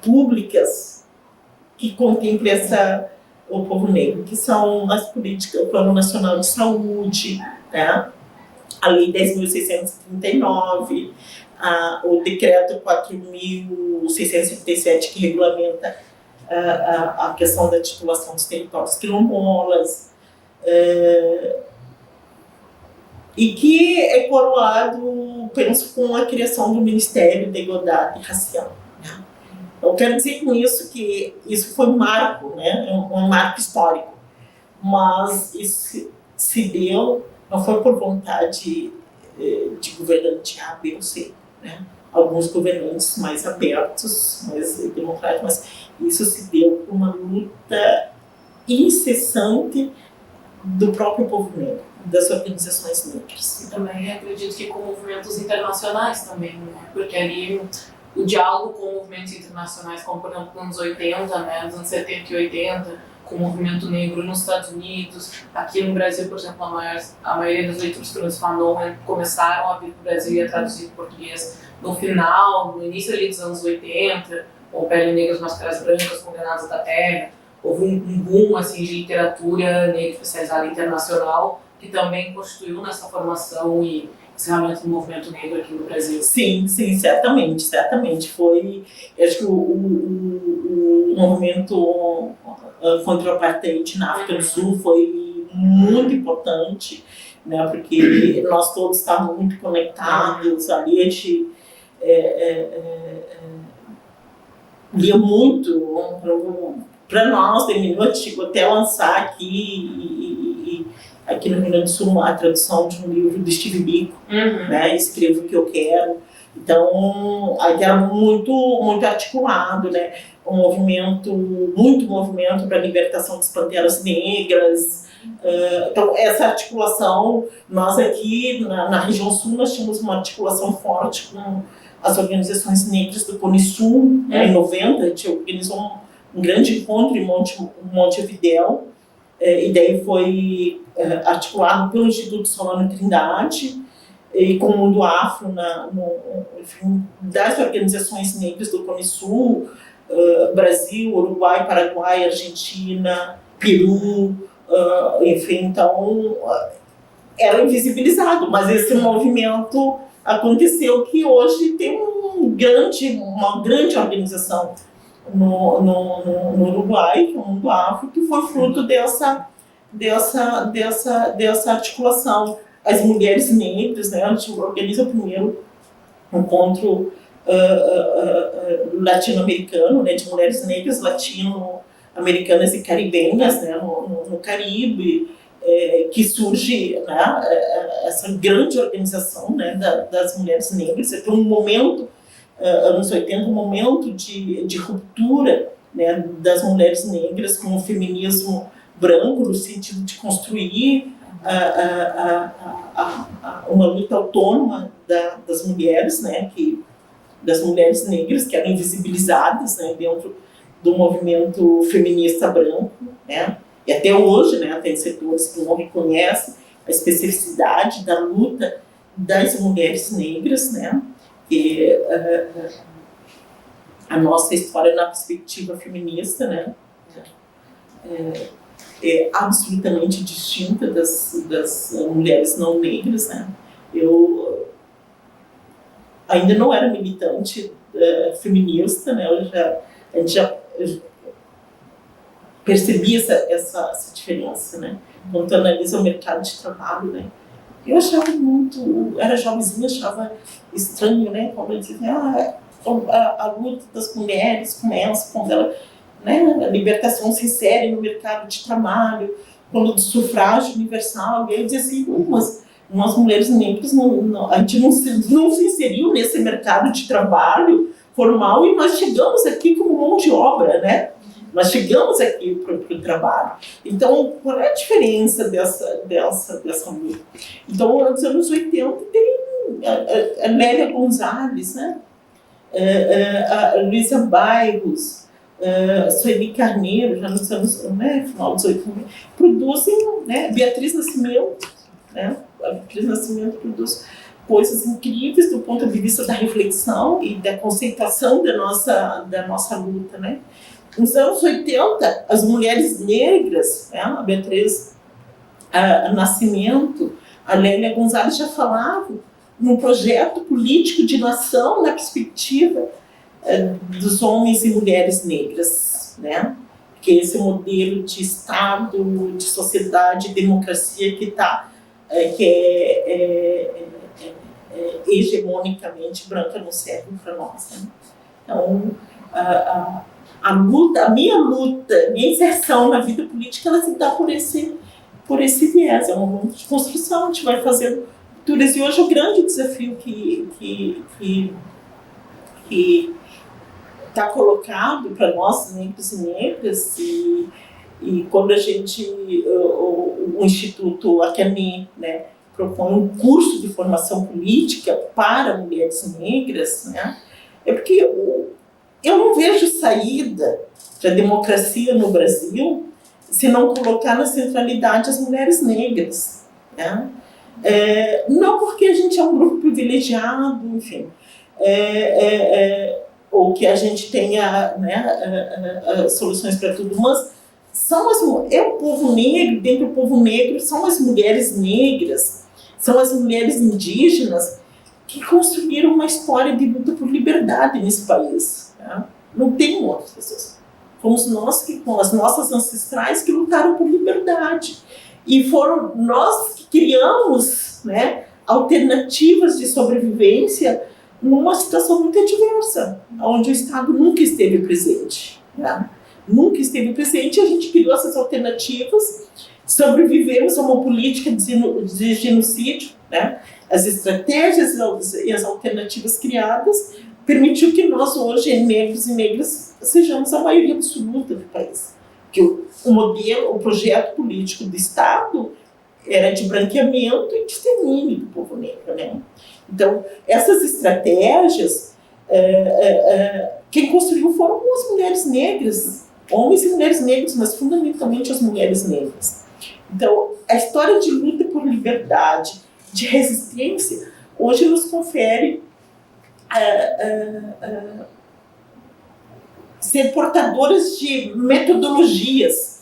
S1: públicas que contemplem o povo negro, que são as políticas, o Plano Nacional de Saúde, né? A Lei 10.639, o Decreto 4.637, que regulamenta a questão da titulação dos territórios quilombolas, e que é coroado, penso, com a criação do Ministério da Igualdade Racial. Né? Eu quero dizer com isso que isso foi um marco, né? Um marco histórico, mas isso se deu, não foi por vontade de governante A, B ou C. Né? Alguns governantes mais abertos, mais democráticos, mas isso se deu por uma luta incessante do próprio povo negro, das organizações negras.
S2: E também acredito que com movimentos internacionais também, né? Porque ali o diálogo com movimentos internacionais, como por exemplo nos anos 80, né? Nos anos 70 e 80, com o movimento negro nos Estados Unidos, aqui no Brasil, por exemplo, a maioria das leituras que nos Fanon começaram a vir para o Brasil e a traduzir em português no final, no início ali dos anos 80, com Pele Negras, Máscaras Brancas, Condenados da Terra. Houve um boom assim, de literatura negra especializada internacional, que também constituiu nessa formação e encerramento do movimento negro aqui no Brasil.
S1: Sim, certamente. Foi, acho que o movimento contra o apartheid na África do Sul foi muito importante, né, porque nós todos estávamos muito conectados, ali a gente lia muito, para nós, terminou, chegou até a lançar aqui no Rio Grande do Sul a tradução de um livro do Steve Biko, né, Escrevo o que eu quero. Então, aí era muito articulado, né, muito movimento para a libertação das panteras negras. Então, essa articulação, nós aqui na região sul, nós tínhamos uma articulação forte com as organizações negras do Cone Sul, né, em 90, a gente organizou um grande encontro em Montevidéu, e daí foi articulado pelo Instituto Solano Trindade e com o Mundo Afro, enfim, das organizações negras do Cone Sul, Brasil, Uruguai, Paraguai, Argentina, Peru, enfim, então era invisibilizado, mas esse movimento aconteceu, que hoje tem uma grande organização no Uruguai, que é o Mundo Afro, que foi fruto dessa articulação. As mulheres negras, né, a gente organiza o primeiro encontro latino-americano, né, de mulheres negras latino-americanas e caribenhas, né, no Caribe, que surge, né, essa grande organização, né, das mulheres negras. Foi um momento, anos 80, um momento de ruptura, né, das mulheres negras com o feminismo branco, no sentido de construir uma luta autônoma das mulheres, né, das mulheres negras que eram invisibilizadas, né, dentro do movimento feminista branco, né, e até hoje, né, tem setores que não reconhecem a especificidade da luta das mulheres negras, né, e a nossa história na perspectiva feminista, né, é absolutamente distinta das mulheres não negras, né. Eu ainda não era militante feminista, né, a gente já percebi essa diferença, né. Quando tu analisa o mercado de trabalho, né, eu achava era jovenzinha, achava estranho, né, quando eu dizia, a luta das mulheres começa quando ela, né, a libertação se insere no mercado de trabalho, quando do sufrágio universal. E eu dizia assim, mas nós mulheres negras, a gente não se inseriu nesse mercado de trabalho formal, e nós chegamos aqui como mão de obra, né? Nós chegamos aqui para o trabalho. Então, qual é a diferença dessa luta? Então, nos anos 80, tem a Lélia Gonzalez, né? A Luísa Bairros, Sueli Carneiro, já nos anos, né, final dos 80, produzem, né, Beatriz Nascimento, né, a Beatriz Nascimento produz coisas incríveis do ponto de vista da reflexão e da conceituação da nossa luta, né. Nos anos 80, as mulheres negras, né, a Beatriz Nascimento, a Lélia Gonzalez já falavam num projeto político de nação na perspectiva dos homens e mulheres negras, né? Que esse modelo de Estado, de sociedade, democracia que é hegemonicamente branca não serve para nós, né? Então, a minha luta, minha inserção na vida política, ela se dá por esse viés, é uma luta de construção, a gente vai fazendo culturas. E hoje o grande desafio que está colocado para nós, negros e negras, e quando a gente, o Instituto Acani, né, propõe um curso de formação política para mulheres negras, né, é porque eu não vejo saída para a democracia no Brasil se não colocar na centralidade as mulheres negras, né? Não porque a gente é um grupo privilegiado, enfim, ou que a gente tenha, né, soluções para tudo, mas é o povo negro, dentro do povo negro são as mulheres negras, são as mulheres indígenas que construíram uma história de luta por liberdade nesse país, né? Não tem outras pessoas. Fomos nós, com as nossas ancestrais, que lutaram por liberdade. E foram nós que criamos, né, alternativas de sobrevivência numa situação muito adversa, onde o Estado nunca esteve presente, né? Nunca esteve presente, e a gente criou essas alternativas, sobrevivemos a uma política de genocídio, né? As estratégias e as alternativas criadas permitiu que nós hoje, negros e negras, sejamos a maioria absoluta do país. Que o modelo, o projeto político do Estado era de branqueamento e de extermínio do povo negro, né? Então, essas estratégias, quem construiu foram as mulheres negras, homens e mulheres negras, mas fundamentalmente as mulheres negras. Então, a história de luta por liberdade, de resistência, hoje nos confere ser portadoras de metodologias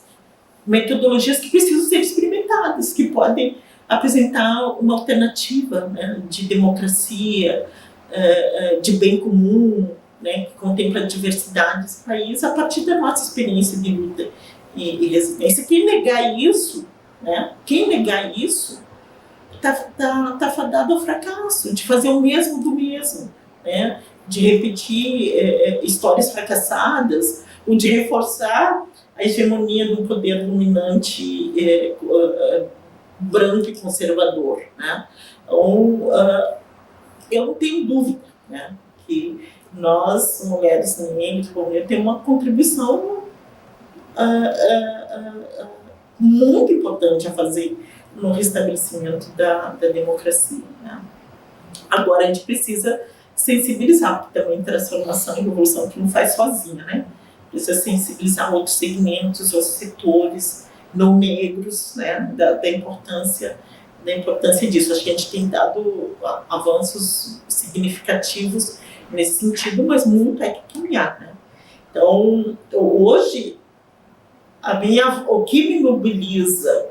S1: que precisam ser experimentadas, que podem apresentar uma alternativa, né, de democracia, de bem comum, né, que contempla a diversidade desse país a partir da nossa experiência de luta e resistência. Quem negar isso, né, está fadado ao fracasso, de fazer o mesmo do mesmo, né, de repetir histórias fracassadas, ou de reforçar a hegemonia do poder dominante branco e conservador, né? Então, eu não tenho dúvida, né, que nós, mulheres negras, temos uma contribuição muito importante a fazer no restabelecimento da democracia, né? Agora, a gente precisa sensibilizar, porque também transformação e revolução que não faz sozinha, né? Precisa sensibilizar outros segmentos, outros setores não negros, né? Da importância disso. Acho que a gente tem dado avanços significativos nesse sentido, mas muito é que caminhar, né? Então, hoje, o que me mobiliza,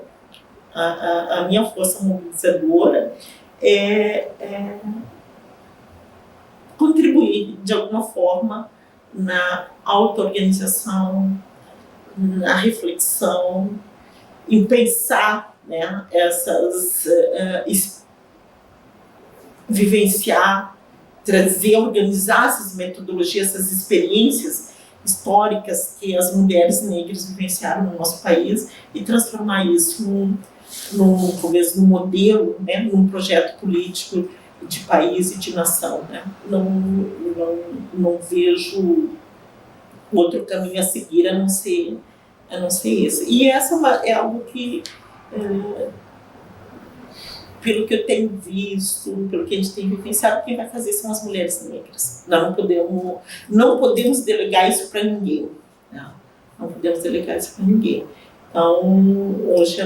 S1: a minha força mobilizadora é contribuir de alguma forma na auto-organização, na reflexão, em pensar, né, vivenciar, trazer, organizar essas metodologias, essas experiências históricas que as mulheres negras vivenciaram no nosso país e transformar isso talvez num modelo, né, num projeto político de país e de nação, né? Não vejo outro caminho a seguir a não ser esse. E essa é algo que, pelo que eu tenho visto, pelo que a gente tem vivenciado, quem vai fazer são as mulheres negras. Nós não podemos delegar isso para ninguém. não podemos delegar isso para ninguém. Então, hoje,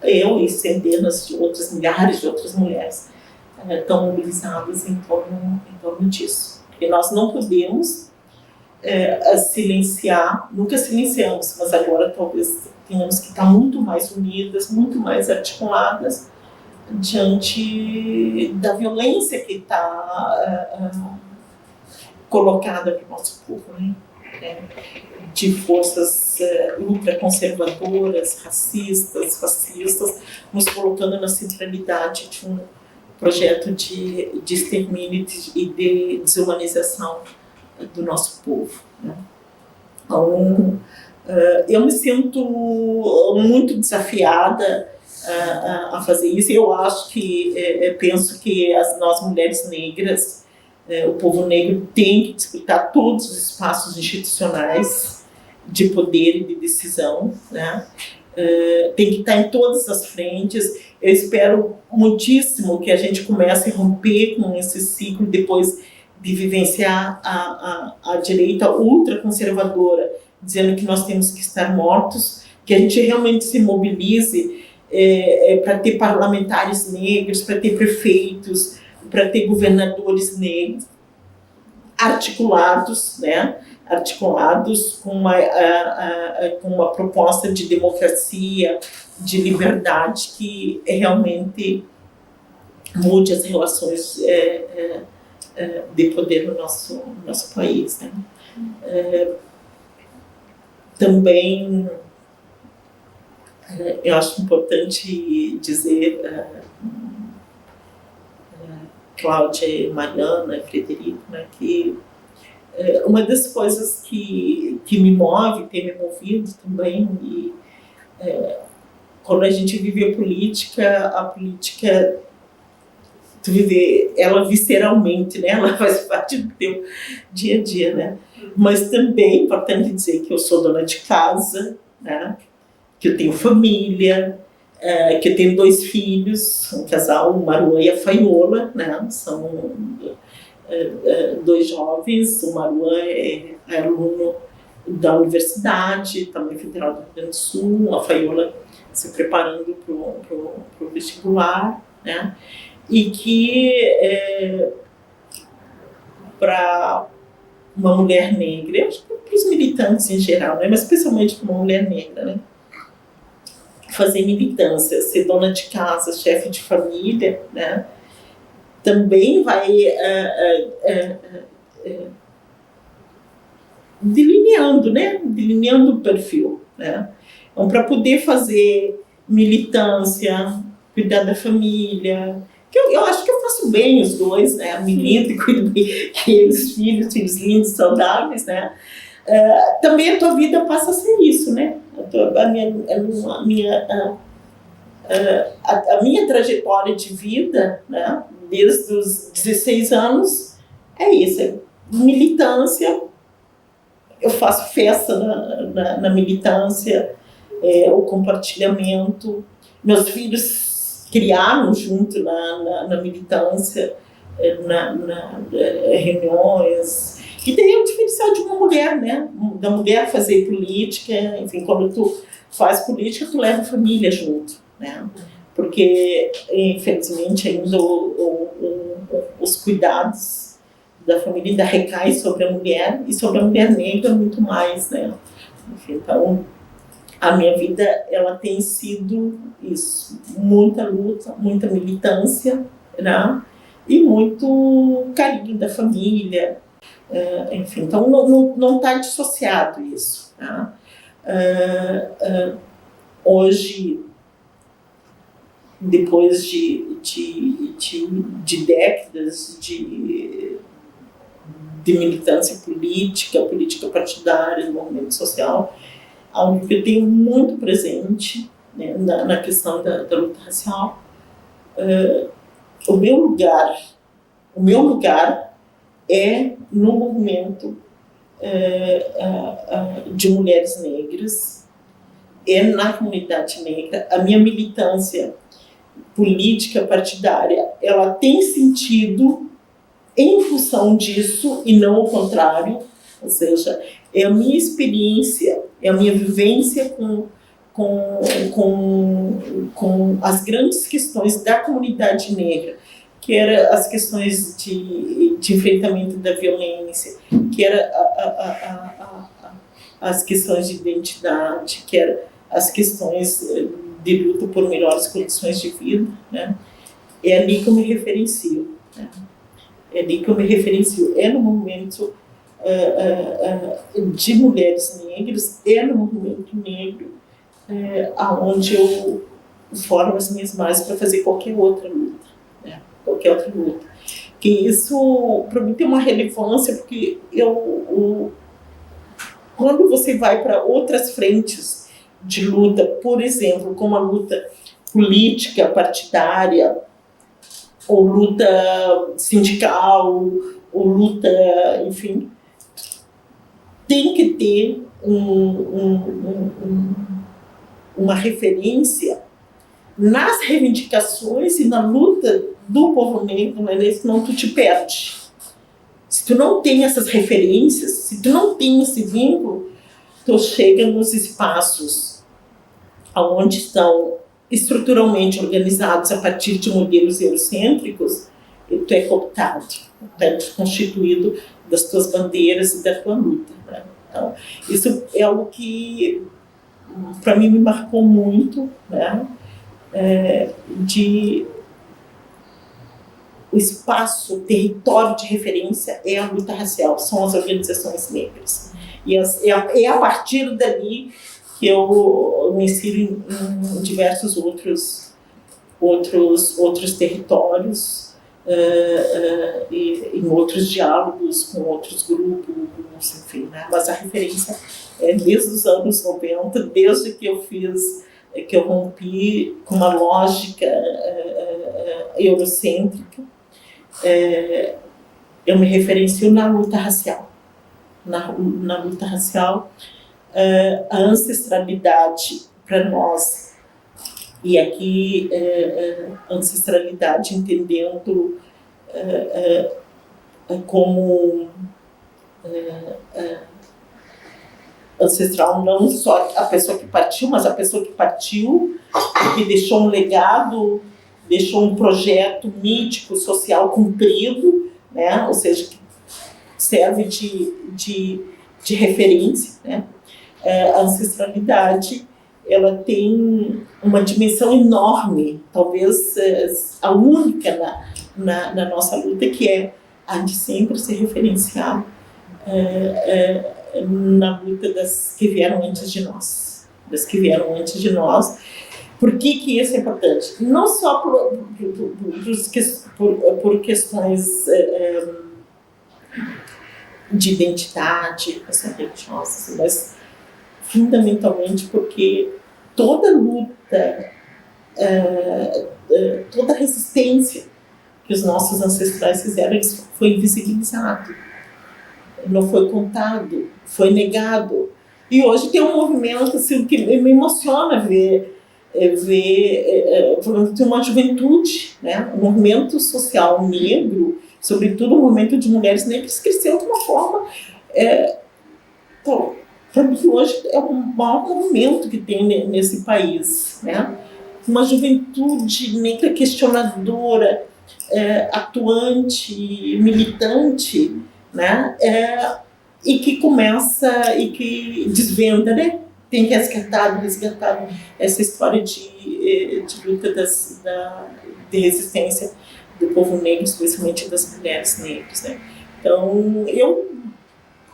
S1: eu e centenas de outras, milhares de outras mulheres estão mobilizadas em torno disso. Porque nós não podemos silenciar, nunca silenciamos, mas agora talvez tenhamos que estar muito mais unidas, muito mais articuladas diante da violência que está colocada para o nosso povo, né? De forças ultraconservadoras, racistas, fascistas, nos colocando na centralidade de um projeto de extermínio e de desumanização do nosso povo, né? Então, eu me sinto muito desafiada a fazer isso. Eu acho que, penso que nós mulheres negras, o povo negro tem que disputar todos os espaços institucionais de poder e de decisão, né? Tem que estar em todas as frentes. Eu espero muitíssimo que a gente comece a romper com esse ciclo depois de vivenciar a direita ultraconservadora, dizendo que nós temos que estar mortos, que a gente realmente se mobilize para ter parlamentares negros, para ter prefeitos, para ter governadores negros articulados, né? Articulados com uma proposta de democracia, de liberdade que realmente mude as relações de poder no nosso país, né? Também eu acho importante dizer, Cláudia, Mariana, Frederico, né, que uma das coisas que me move, tem me movido também, e quando a gente vive a política tu vive ela visceralmente, né? Ela faz parte do teu dia a dia, né? Mas também é importante dizer que eu sou dona de casa, né? Que eu tenho família, que eu tenho 2 filhos, um casal, o Maruã e a Faiola, né? São 2 jovens. O Maruã é aluno da universidade, também Federal do Rio Grande do Sul, a Faiola se preparando para o vestibular, né? E que para uma mulher negra, acho que para os militantes em geral, né? Mas especialmente para uma mulher negra, né? Fazer militância, ser dona de casa, chefe de família, né? Também vai delineando, né? Delineando o perfil, né? Então, para poder fazer militância, cuidar da família, que eu acho que eu faço bem os 2, né? Milito e cuido bem dos filhos lindos, saudáveis, né? Também a tua vida passa a ser isso, né? A minha trajetória de vida, né? Desde os 16 anos, é isso, é militância. Eu faço festa na militância, o compartilhamento. Meus filhos criaram junto na militância, reuniões. E tem o diferencial de uma mulher, né? Da mulher fazer política, enfim, quando tu faz política, tu leva a família junto, né? Porque, infelizmente, ainda os cuidados da família ainda recaem sobre a mulher, e sobre a mulher negra muito mais, né? Enfim, então, a minha vida, ela tem sido isso, muita luta, muita militância, né? E muito carinho da família, enfim, então não está dissociado isso, né? Hoje, depois de décadas de militância política partidária, movimento social, algo que eu tenho muito presente, né, na questão da luta racial, o meu lugar é no movimento de mulheres negras, é na comunidade negra. A minha militância política partidária, ela tem sentido em função disso e não o contrário. Ou seja, é a minha experiência, é a minha vivência com as grandes questões da comunidade negra, que era as questões de enfrentamento da violência, que era as questões de identidade, que era as questões de luta por melhores condições de vida, né? É ali que eu me referencio, né? É ali que eu me referencio. É no movimento de mulheres negras, é no movimento negro aonde eu formo as minhas bases para fazer qualquer outra luta, né? Qualquer outra luta. Que isso, para mim, tem uma relevância, porque quando você vai para outras frentes de luta, por exemplo, como a luta política, partidária, ou luta sindical, ou luta, enfim, tem que ter uma referência nas reivindicações e na luta do povo negro, né? Senão tu te perde. Se tu não tem essas referências, se tu não tem esse vínculo, tu chega nos espaços onde estão estruturalmente organizados a partir de modelos eurocêntricos, e tu é cooptado, tu é desconstituído das tuas bandeiras e da tua luta, né? Então, isso é algo que, para mim, me marcou muito, né? O espaço, o território de referência é a luta racial, são as organizações negras. E é a partir dali que eu me insiro em diversos outros territórios, e em outros diálogos com outros grupos, enfim, né? Mas a referência é desde os anos 90, desde que eu rompi com uma lógica eurocêntrica, eu me referencio na luta racial. Na luta racial, a ancestralidade para nós, e aqui ancestralidade entendendo como ancestral não só a pessoa que partiu, mas a pessoa que partiu, que deixou um legado, deixou um projeto mítico, social cumprido, né? Ou seja, que serve de referência, né? A ancestralidade, ela tem uma dimensão enorme, talvez a única na nossa luta, que é a de sempre se referenciar na luta das que vieram antes de nós. Por que isso é importante? Não só por questões de identidade, religiosas, mas fundamentalmente porque toda luta, toda resistência que os nossos ancestrais fizeram, isso foi invisibilizado, não foi contado, foi negado. E hoje tem um movimento assim, que me emociona ver uma juventude, né? Um movimento social negro, sobretudo o movimento de mulheres negras, cresceu de uma forma... para mim, hoje é o maior movimento que tem nesse país, né? Uma juventude negra questionadora, atuante, militante, né? E que começa, e que desvenda, né? Tem resgatado essa história de luta de resistência do povo negro, especialmente das mulheres negras, né? Então,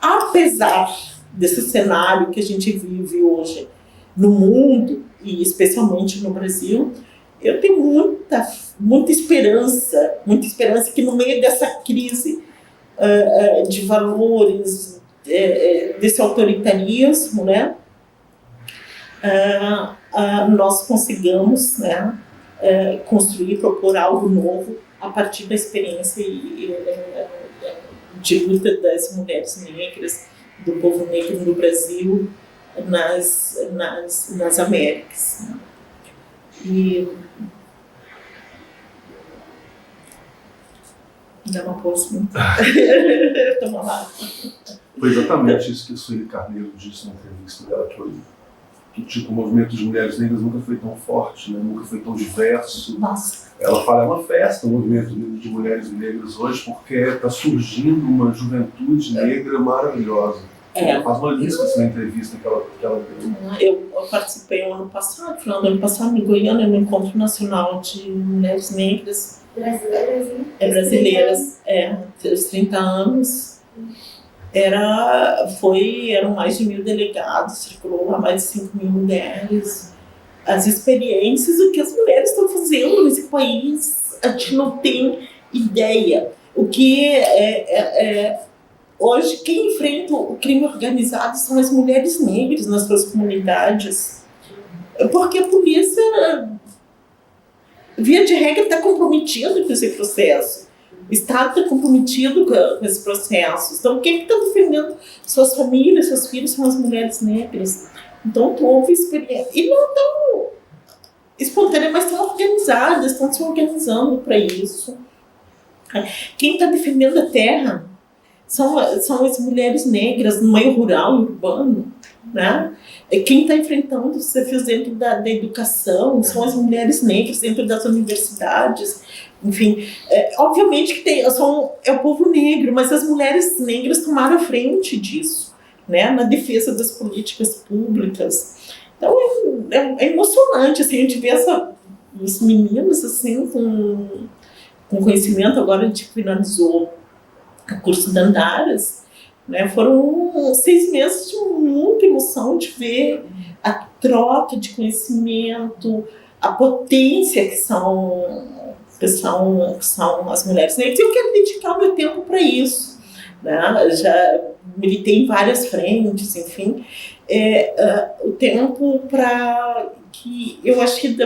S1: apesar desse cenário que a gente vive hoje no mundo, e especialmente no Brasil, eu tenho muita esperança que no meio dessa crise de valores, desse autoritarismo, né, nós consigamos, né, construir, propor algo novo a partir da experiência de luta das mulheres negras, do povo negro no Brasil, nas Américas. E dá uma pausa. Toma lá.
S3: Foi exatamente isso que a Sueli Carneiro disse na entrevista dela, que tipo, o movimento de mulheres negras nunca foi tão forte, né? Nunca foi tão diverso.
S1: Nossa.
S3: Ela fala, é uma festa o movimento de mulheres negras hoje, porque está surgindo uma juventude negra maravilhosa. Ela faz uma lista na entrevista que ela deu.
S1: Eu participei no ano passado, final do ano passado, em Goiânia, no Encontro Nacional de Mulheres Negras.
S4: Brasileiras, né?
S1: Brasileiras, os 30 anos. Eram mais de 1.000 delegados, circulou lá mais de 5.000 mulheres. As experiências, o que as mulheres estão fazendo nesse país, a gente não tem ideia. O que hoje, quem enfrenta o crime organizado são as mulheres negras nas suas comunidades. Porque a polícia, via de regra, está comprometida com esse processo. O Estado está comprometido com esse processo. Então, quem está defendendo suas famílias, seus filhos, são as mulheres negras. Então, houve experiência. E não tão espontâneas, mas estão organizadas, estão se organizando para isso. Quem está defendendo a terra são as mulheres negras no meio rural e urbano, né? Quem está enfrentando os desafios dentro da educação são as mulheres negras dentro das universidades. Enfim, obviamente que é o povo negro, mas as mulheres negras tomaram a frente disso, né? Na defesa das políticas públicas. Então é emocionante assim, a gente vê os meninos assim, com conhecimento. Agora a gente finalizou o curso da Andaras, né? Foram 6 meses de muita emoção de ver a troca de conhecimento, a potência que são as mulheres negras. Eu quero dedicar o meu tempo para isso, né? Já militei em várias frentes, enfim. O tempo para que eu acho que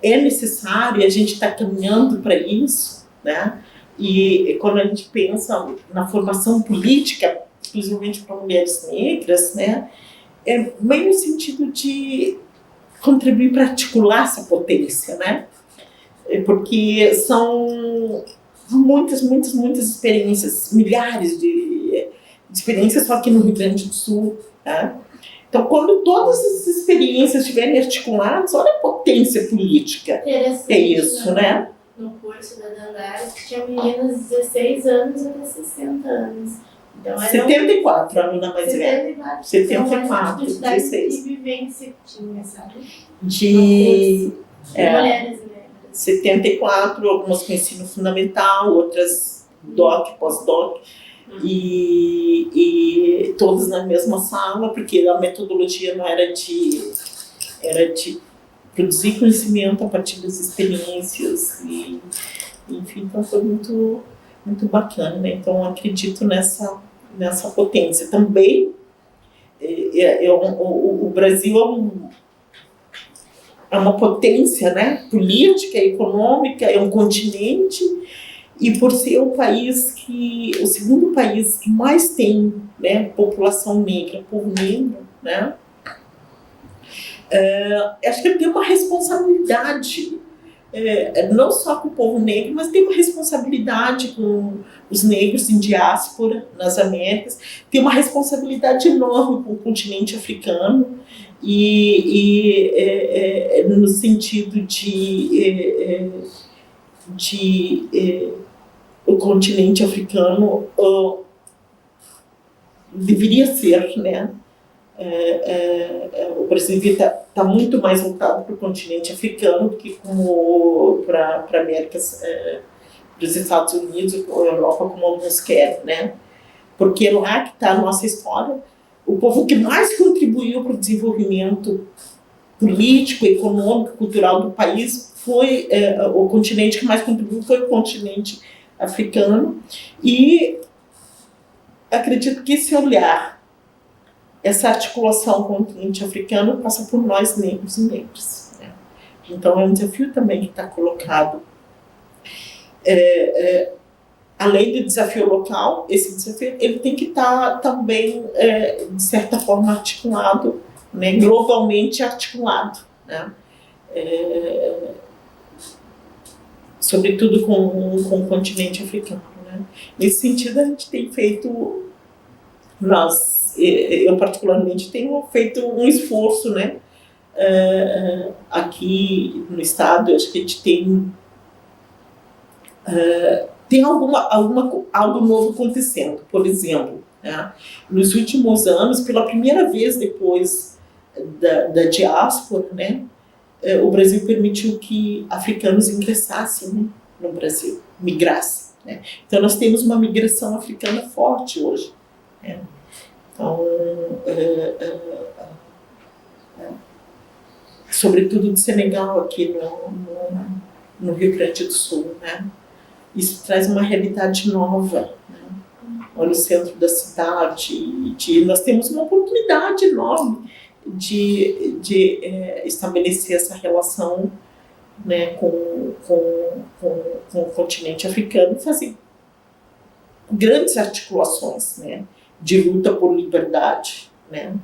S1: é necessário, a gente está caminhando para isso, né? E quando a gente pensa na formação política, exclusivamente para mulheres negras, né? É bem no sentido de contribuir para articular essa potência, né? Porque são muitas experiências, milhares de experiências só aqui no Rio Grande do Sul, tá? Então, quando todas essas experiências estiverem articuladas, olha a potência política. É isso, né?
S4: No curso da Dandares, que tinha meninas de 16 anos até 60 anos. Então,
S1: 74, a aluna mais velha. 74, 16.
S4: Que vivência que tinha, sabe?
S1: De
S4: mulheres negras.
S1: 74, algumas com ensino fundamental, outras DOC, pós-DOC, e todas na mesma sala, porque a metodologia não era de produzir conhecimento a partir das experiências, e, enfim, então foi muito, muito bacana, né? Então acredito nessa potência. Também o Brasil é uma potência, né? Política, econômica, é um continente, e por ser o segundo país que mais tem, né, população negra, povo negro, né? Acho que ele tem uma responsabilidade, não só com o povo negro, mas tem uma responsabilidade com os negros em diáspora nas Américas, tem uma responsabilidade enorme com o continente africano, e no sentido de o continente africano deveria ser, né? O Brasil está muito mais voltado para o continente africano do que para a América, para os Estados Unidos ou a Europa, como alguns querem, né? Porque é lá que está a nossa história. O povo que mais contribuiu para o desenvolvimento político, econômico, cultural do país foi o continente que mais contribuiu foi o continente africano, e acredito que esse olhar, essa articulação com o continente africano passa por nós negros e negras, né? Então é um desafio também que está colocado. Além do desafio local, esse desafio ele tem que estar também, de certa forma, articulado, né, globalmente articulado, né? Sobretudo com o continente africano, né? Nesse sentido, a gente tem feito, eu particularmente tenho feito um esforço, né? Aqui no estado, eu acho que a gente tem algo novo acontecendo. Por exemplo, né? Nos últimos anos, pela primeira vez depois da diáspora, né? O Brasil permitiu que africanos ingressassem, né, no Brasil, migrassem. Né? Então, nós temos uma migração africana forte hoje. Né? Então, sobretudo do Senegal, aqui no Rio Grande do Sul. Né? Isso traz uma realidade nova. Né? No centro da cidade, nós temos uma oportunidade enorme de estabelecer essa relação, né, com o continente africano, fazer grandes articulações, né, de luta por liberdade, né,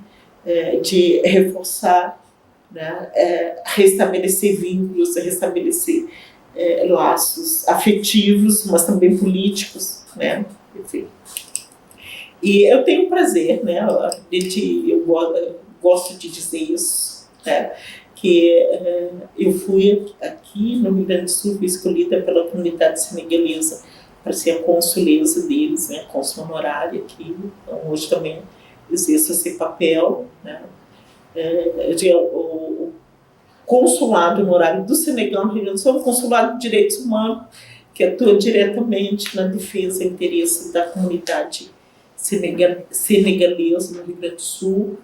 S1: de reforçar, né, restabelecer vínculos, restabelecer laços afetivos, mas também políticos, né, enfim. E eu tenho prazer, né, eu gosto de dizer isso, né, que eu fui aqui no Rio Grande do Sul, fui escolhida pela comunidade senegalesa para ser a consuleza deles, né, cônsul honorária aqui, então hoje também exerço esse papel, né. O consulado honorário do Senegal no Rio Grande do Sul é um consulado de direitos humanos que atua diretamente na defesa e interesse da comunidade senegalesa no Rio Grande do Sul,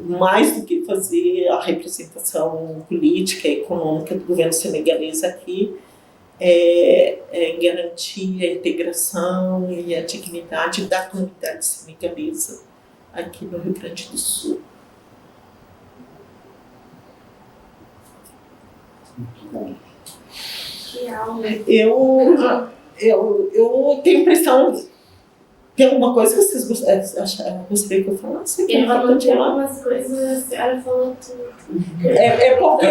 S1: mais do que fazer a representação política e econômica do governo senegalês aqui, garantir a integração e a dignidade da comunidade senegalesa aqui no Rio Grande do Sul.
S3: Muito bom.
S4: Que aula.
S1: Eu tenho a impressão. Tem alguma coisa que vocês gostariam que eu falasse?
S4: Eu anotei algumas coisas, a senhora falou tudo.
S1: Porque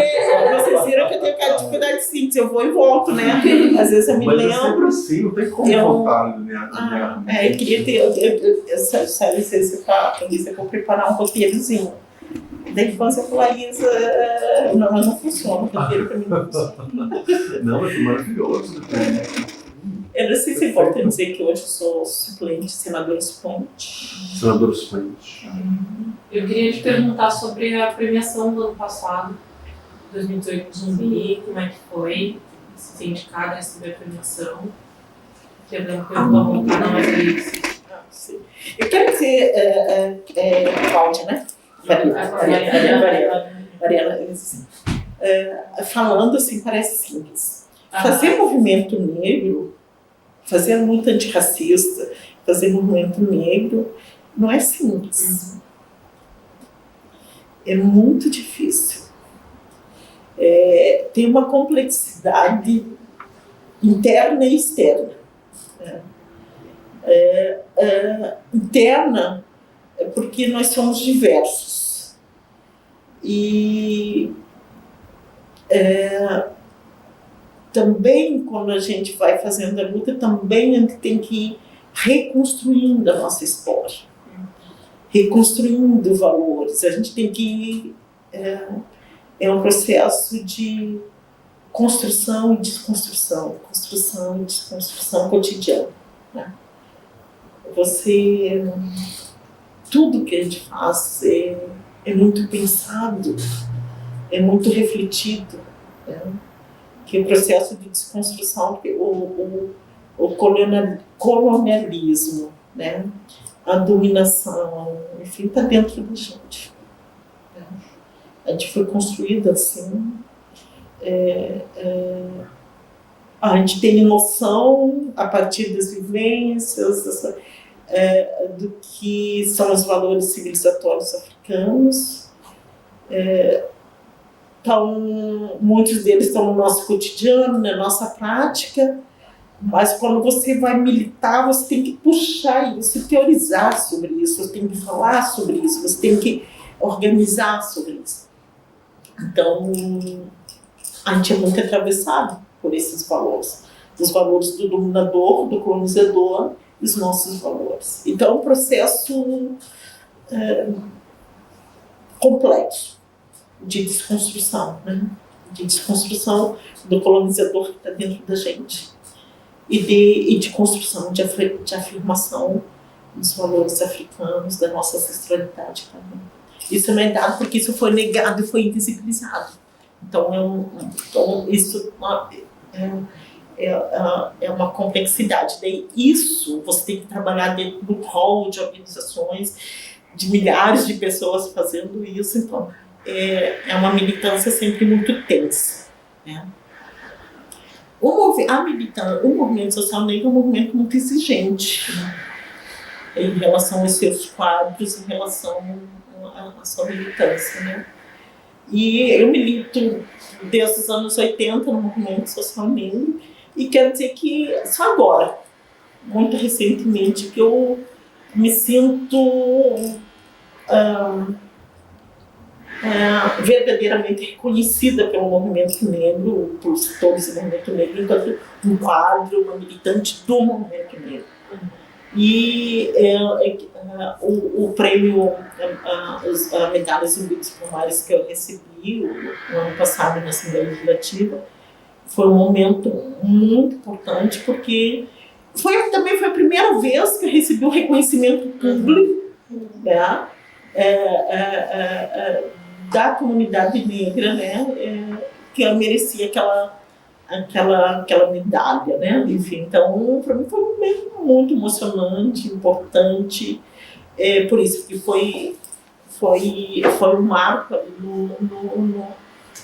S1: vocês viram que eu tenho aquela dificuldade de síntese, eu vou e volto, né? Às vezes eu me
S3: Mas
S1: lembro.
S3: é sempre assim, não tem como voltar, né?
S1: Eu queria ter essa licença para eu vou preparar um roteirozinho. Da infância com a Larissa, mas não funciona, o roteiro para mim não funciona.
S3: Não, mas foi maravilhoso.
S1: Eu não sei se é importante dizer que hoje eu sou suplente, senadora suplente.
S3: Senadora suplente.
S2: Eu queria te perguntar sobre a premiação do ano passado, 2018 no Zumbi, como é que foi? Se foi indicada a receber a premiação. Querendo perguntar voltar, não, mas é isso.
S1: Sim. Eu quero dizer, Cláudia, né? Mariana, falando assim, parece simples. Fazer movimento negro, fazer a luta antirracista, fazer movimento negro, não é simples. É muito difícil. Tem uma complexidade interna e externa. Interna é porque nós somos diversos. E também, quando a gente vai fazendo a luta, também a gente tem que ir reconstruindo a nossa história, reconstruindo valores. A gente tem que ir... É um processo de construção e desconstrução, construção e desconstrução cotidiana. Né? Tudo que a gente faz é muito pensado, é muito refletido. Né? Que o processo de desconstrução, o colonialismo, né? A dominação, enfim, está dentro da gente. Né? A gente foi construída assim. A gente tem noção, a partir das vivências, do que são os valores civilizatórios africanos. Então, muitos deles estão no nosso cotidiano, na nossa prática, mas quando você vai militar, você tem que puxar isso, teorizar sobre isso, você tem que falar sobre isso, você tem que organizar sobre isso. Então, a gente é muito atravessado por esses valores. dos valores do dominador, do colonizador, e os nossos valores. Então, é um processo complexo de desconstrução, né? De desconstrução do colonizador que está dentro da gente e de construção, de afirmação dos valores africanos, da nossa ancestralidade também. Isso não é dado porque isso foi negado e foi invisibilizado. Então, isso é uma complexidade. Daí, isso você tem que trabalhar dentro do hall de organizações, de milhares de pessoas fazendo isso. Então, é uma militância sempre muito tensa, né? O movimento social negro é um movimento muito exigente, né? Em relação aos seus quadros, em relação à sua militância, né? E eu milito desde os anos 80 no movimento social negro, e quero dizer que só agora, muito recentemente, que eu me sinto verdadeiramente reconhecida pelo movimento negro, por setores do movimento negro, enquanto um quadro, uma militante do movimento negro. E o prêmio, a medalha Zumbi dos Palmares que eu recebi o ano passado na Assembleia Legislativa, foi um momento muito importante, porque também foi a primeira vez que eu recebi um reconhecimento público, né, da comunidade negra, né, que eu merecia aquela medalha, né? Enfim, então, para mim foi um momento muito emocionante, importante, por isso que foi um marco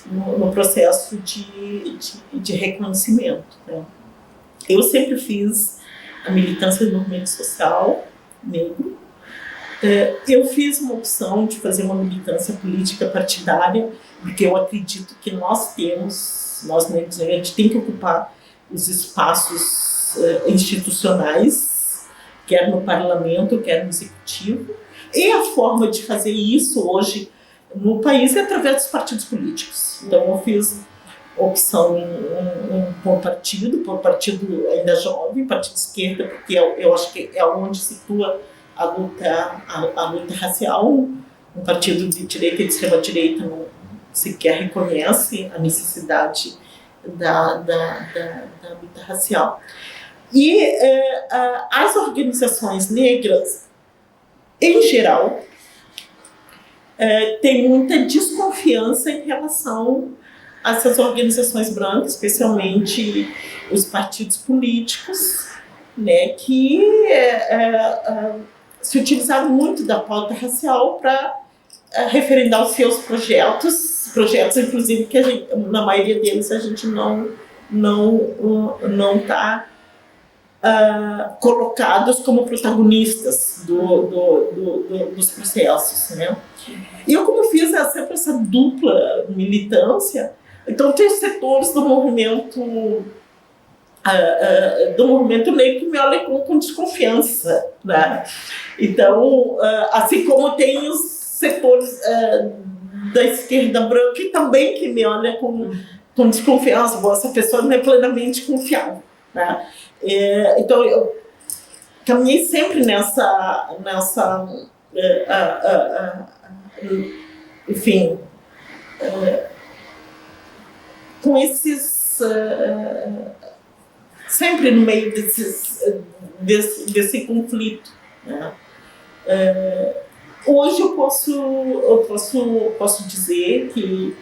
S1: no processo de reconhecimento, né? Eu sempre fiz a militância do movimento social negro. Eu fiz uma opção de fazer uma militância política partidária, porque eu acredito que nós negros, a gente tem que ocupar os espaços institucionais, quer no parlamento, quer no executivo, e a forma de fazer isso hoje no país é através dos partidos políticos. Então eu fiz opção por partido ainda jovem, partido de esquerda, porque eu acho que é onde situa a luta racial. Um partido de direita e de extrema-direita não sequer reconhece a necessidade da luta racial. E as organizações negras, em geral, têm muita desconfiança em relação a essas organizações brancas, especialmente os partidos políticos, né, que se utilizaram muito da pauta racial para referendar os seus projetos, inclusive que na maioria deles a gente não está colocados como protagonistas dos processos, né? E eu, como fiz sempre essa dupla militância, então tem setores do movimento negro que me olham com desconfiança, né? Então, assim como tem os setores da esquerda branca que também que me olham com desconfiança, essa pessoa não é plenamente confiável, né? Então eu caminhei sempre nessa enfim, com esses sempre no meio desse conflito, né? Hoje eu posso dizer que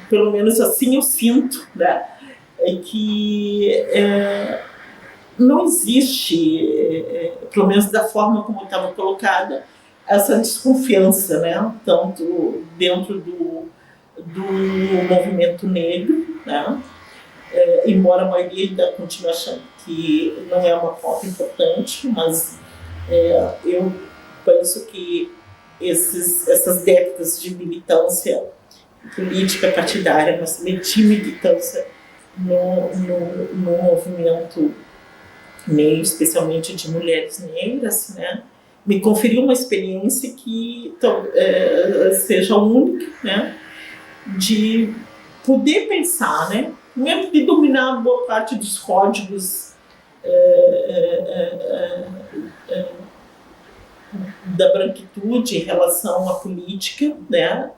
S1: pelo menos assim eu sinto, né, que não existe, pelo menos da forma como estava colocada, essa desconfiança, né, tanto dentro do movimento negro, né, embora a maioria ainda continue achando que não é uma pauta importante, mas eu penso que essas décadas de militância política partidária, mas de militância no movimento negro, especialmente de mulheres negras, né, me conferiu uma experiência que seja única, né, de poder pensar, né? Mesmo de dominar boa parte dos códigos da branquitude em relação à política, né?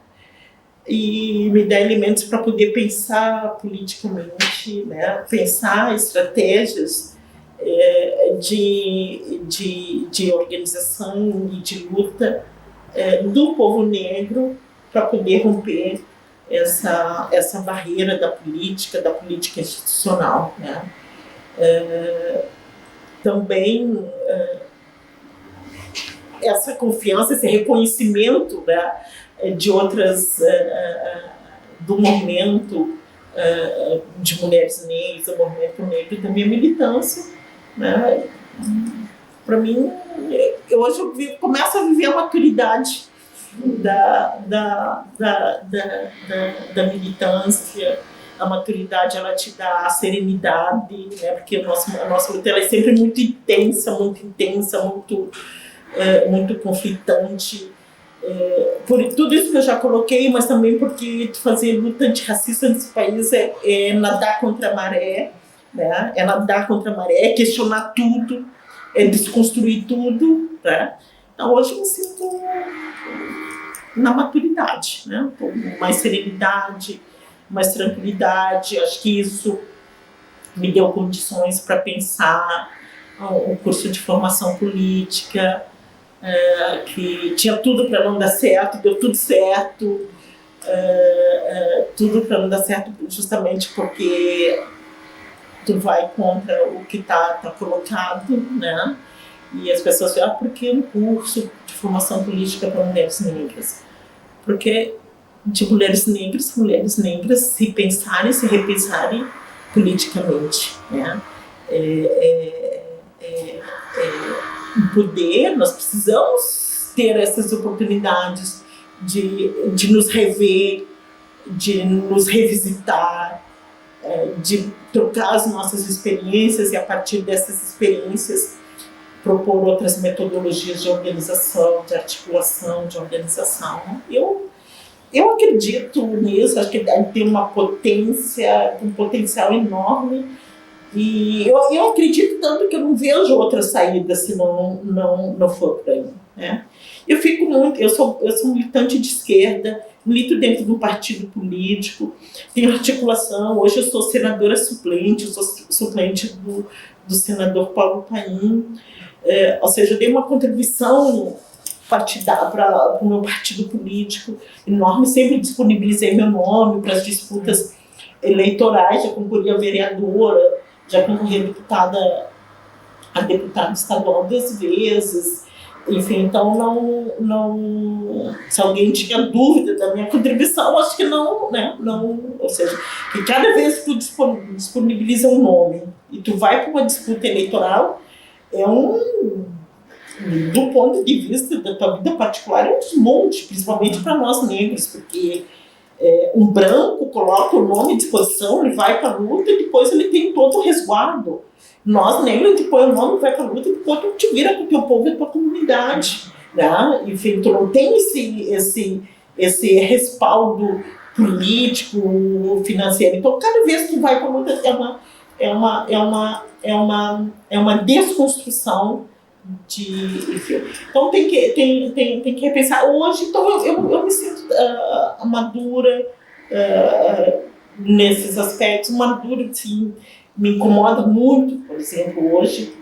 S1: E me dá elementos para poder pensar politicamente, né? Pensar estratégias de organização e de luta do povo negro para poder romper essa barreira da política institucional, né? Também essa confiança, esse reconhecimento, né, de outras, do movimento de mulheres negras, do movimento negro e da minha militância, né? Para mim, hoje eu começo a viver a maturidade da militância. A maturidade, ela te dá a serenidade, né? Porque a nossa luta ela é sempre muito intensa, muito conflitante, por tudo isso que eu já coloquei, mas também porque fazer luta antirracista nesse país é nadar contra a maré, né? É nadar contra a maré, é questionar tudo, é desconstruir tudo, né? Então hoje eu me sinto na maturidade, né? Com mais serenidade, mais tranquilidade. Acho que isso me deu condições para pensar um curso de formação política, que tinha tudo para não dar certo, deu tudo certo, tudo para não dar certo justamente porque tu vai contra o que tá colocado, né? E as pessoas falam, por que um curso de formação política para mulheres negras? Porque de mulheres negras se pensarem, se repensarem politicamente, né? Poder, nós precisamos ter essas oportunidades de nos rever, de nos revisitar, de trocar as nossas experiências e a partir dessas experiências propor outras metodologias de organização, de articulação, de organização. Eu acredito nisso, acho que tem uma potência, um potencial enorme. E eu acredito tanto que eu não vejo outra saída se não for para mim, né? Eu sou militante de esquerda, milito dentro de um partido político, tenho articulação, hoje eu sou senadora suplente, eu sou suplente do senador Paulo Paim, ou seja, eu dei uma contribuição partidária para o meu partido político enorme, sempre disponibilizei meu nome para as disputas eleitorais, já concorri a vereadora, já concorri a deputada estadual 2 vezes, enfim, então não, se alguém tinha dúvida da minha contribuição, acho que não, né, ou seja, que cada vez que tu disponibiliza um nome e tu vai para uma disputa eleitoral, do ponto de vista da tua vida particular, é um desmonte, principalmente para nós negros, porque um branco coloca o nome à disposição, ele vai para a luta e depois ele tem todo o resguardo. Nós, negros, a gente põe o nome, vai para a luta e depois tu te vira com o teu povo e a tua comunidade, né? Enfim, tu não tem esse respaldo político, financeiro. Então, cada vez que tu vai para a luta, é uma desconstrução enfim. Então tem que repensar. Hoje, então, eu me sinto madura nesses aspectos. Madura, sim, me incomoda muito, por exemplo, hoje,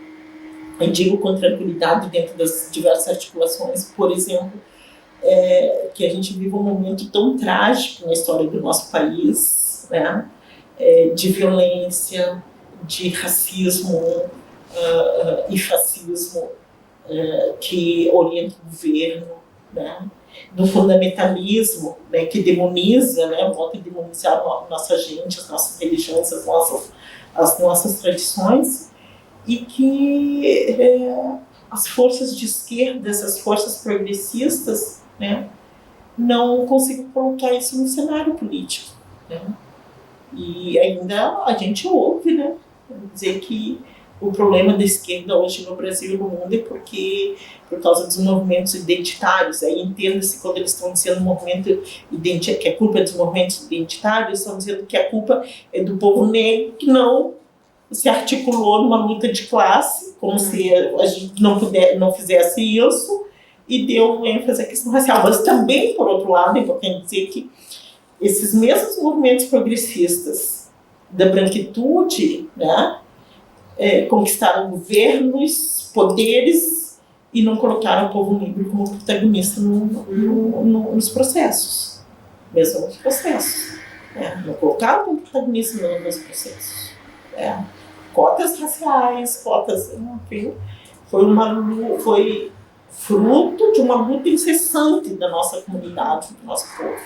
S1: eu digo com tranquilidade dentro das diversas articulações, por exemplo, que a gente vive um momento tão trágico na história do nosso país, né? De violência, de racismo e fascismo que orienta o governo, né? Do fundamentalismo, né, que demoniza, né, volta a demonizar a nossa gente, as nossas religiões, as nossas tradições, e que as forças de esquerda, as forças progressistas, né, não conseguem colocar isso no cenário político, né? E ainda a gente ouve, né, dizer que o problema da esquerda hoje no Brasil e no mundo é por causa dos movimentos identitários. Aí entenda-se quando eles estão dizendo que a culpa é dos movimentos identitários, estão dizendo que a culpa é do povo negro que não se articulou numa luta de classe, como se a gente não fizesse isso, e deu ênfase à questão racial. Mas também, por outro lado, é importante dizer que esses mesmos movimentos progressistas da branquitude, né, conquistaram governos, poderes, e não colocaram o povo negro como protagonista nos processos. Mesmo nos processos. Não colocaram como protagonista nos processos. Cotas raciais, enfim, foi fruto de uma luta incessante da nossa comunidade, do nosso povo.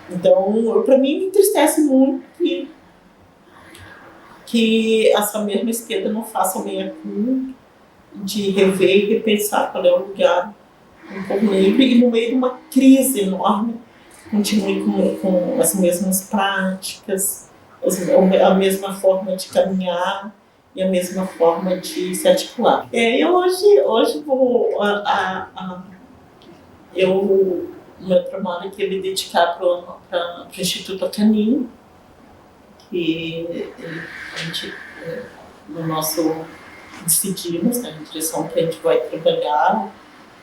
S1: Então, para mim, me entristece muito que essa mesma esquerda não faça meia-culpa de rever e repensar qual é o lugar do povo negro, e no meio de uma crise enorme continue com as mesmas práticas, a mesma forma de caminhar e a mesma forma de se articular. Eu hoje vou... O meu trabalho aqui é me dedicar para o Instituto Caninho, que a gente, no nosso decidimos, na direção que a gente vai trabalhar,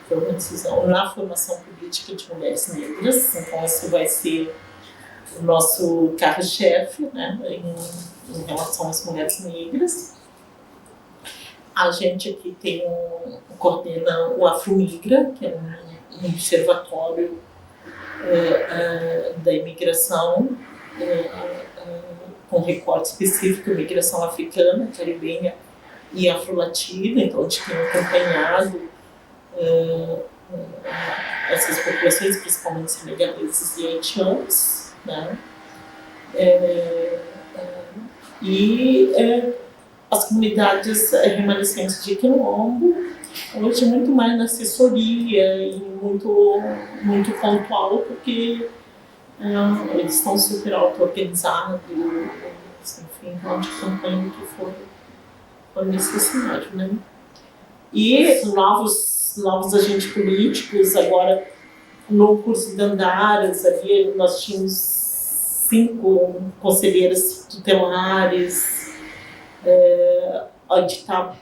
S1: foi uma decisão na formação política de mulheres negras. Então, esse vai ser o nosso carro-chefe, né, em relação às mulheres negras. A gente aqui coordena o Afromigra, que é um observatório da imigração, com recorte específico, imigração africana, caribenha e afro-latina. Então, a gente tem acompanhado essas populações, principalmente senegaleses e haitianos, né? As comunidades remanescentes de Quilombo, hoje muito mais na assessoria e muito pontual, porque eles estão super auto-organizados, enfim, então a gente acompanha o que for necessário, né? E novos agentes políticos, agora no curso de Andaras, ali nós tínhamos 5 conselheiras tutelares. A gente está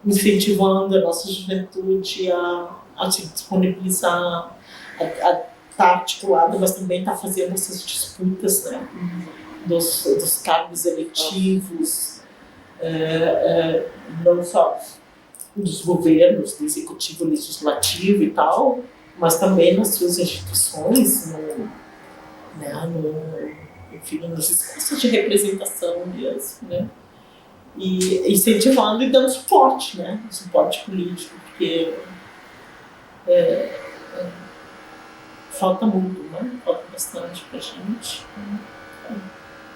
S1: incentivando a nossa juventude a se disponibilizar, a estar articulada, mas também está fazendo essas disputas, né, dos cargos eletivos, não só dos governos, do executivo, legislativo e tal, mas também nas suas instituições, enfim, nos espaços de representação mesmo, né? E incentivando e dando suporte, né? Suporte político, porque falta muito, né? Falta bastante pra gente.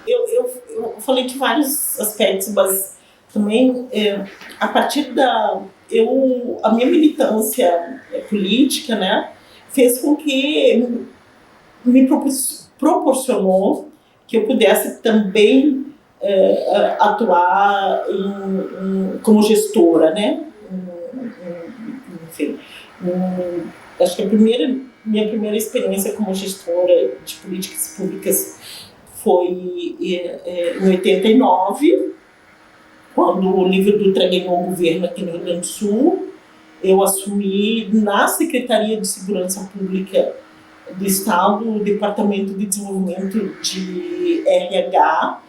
S1: Eu falei de vários aspectos, mas também a partir a minha militância política, né, fez com que me proporcionou que eu pudesse também atuar como gestora, né? Enfim, acho que minha primeira experiência como gestora de políticas públicas foi em 89, quando o livro Dutra ganhou o governo aqui no Rio Grande do Sul. Eu assumi na Secretaria de Segurança Pública do Estado o Departamento de Desenvolvimento de RH,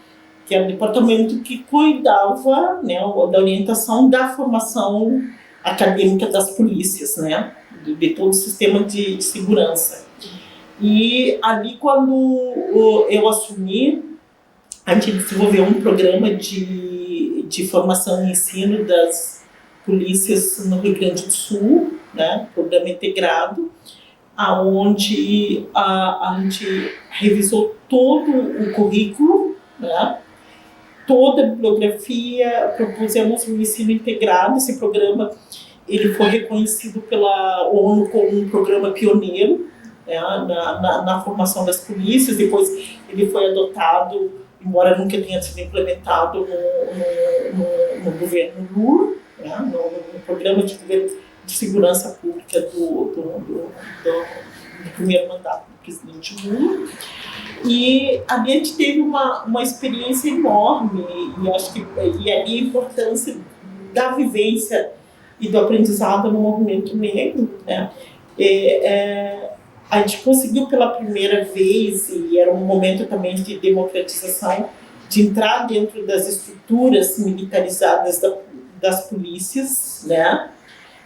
S1: que é o departamento que cuidava, né, da orientação da formação acadêmica das polícias, né, de todo o sistema de segurança. E ali, quando eu assumi, a gente desenvolveu um programa de formação e ensino das polícias no Rio Grande do Sul, né, programa integrado, onde a gente revisou todo o currículo, né, toda a bibliografia, propusemos um ensino integrado. Esse programa ele foi reconhecido pela ONU como um programa pioneiro, né, na formação das polícias. Depois ele foi adotado, embora nunca tenha sido implementado no governo Lula, né, no programa de governo de segurança pública do primeiro mandato do presidente Lula. E ali a gente teve uma experiência enorme, e acho que ali a importância da vivência e do aprendizado no movimento negro, né? A gente conseguiu pela primeira vez, e era um momento também de democratização, de entrar dentro das estruturas militarizadas das polícias, né?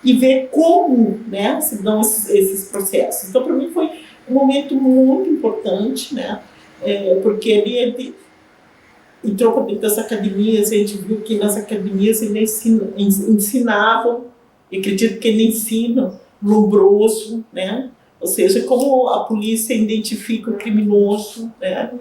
S1: E ver como, né, se dão esses processos. Então, para mim, foi um momento muito importante, né? Porque ali entrou para dentro das academias, a gente viu que nas academias eles ensinavam, e acredito que eles ensinam lombroso, né? Ou seja, como a polícia identifica o criminoso, né?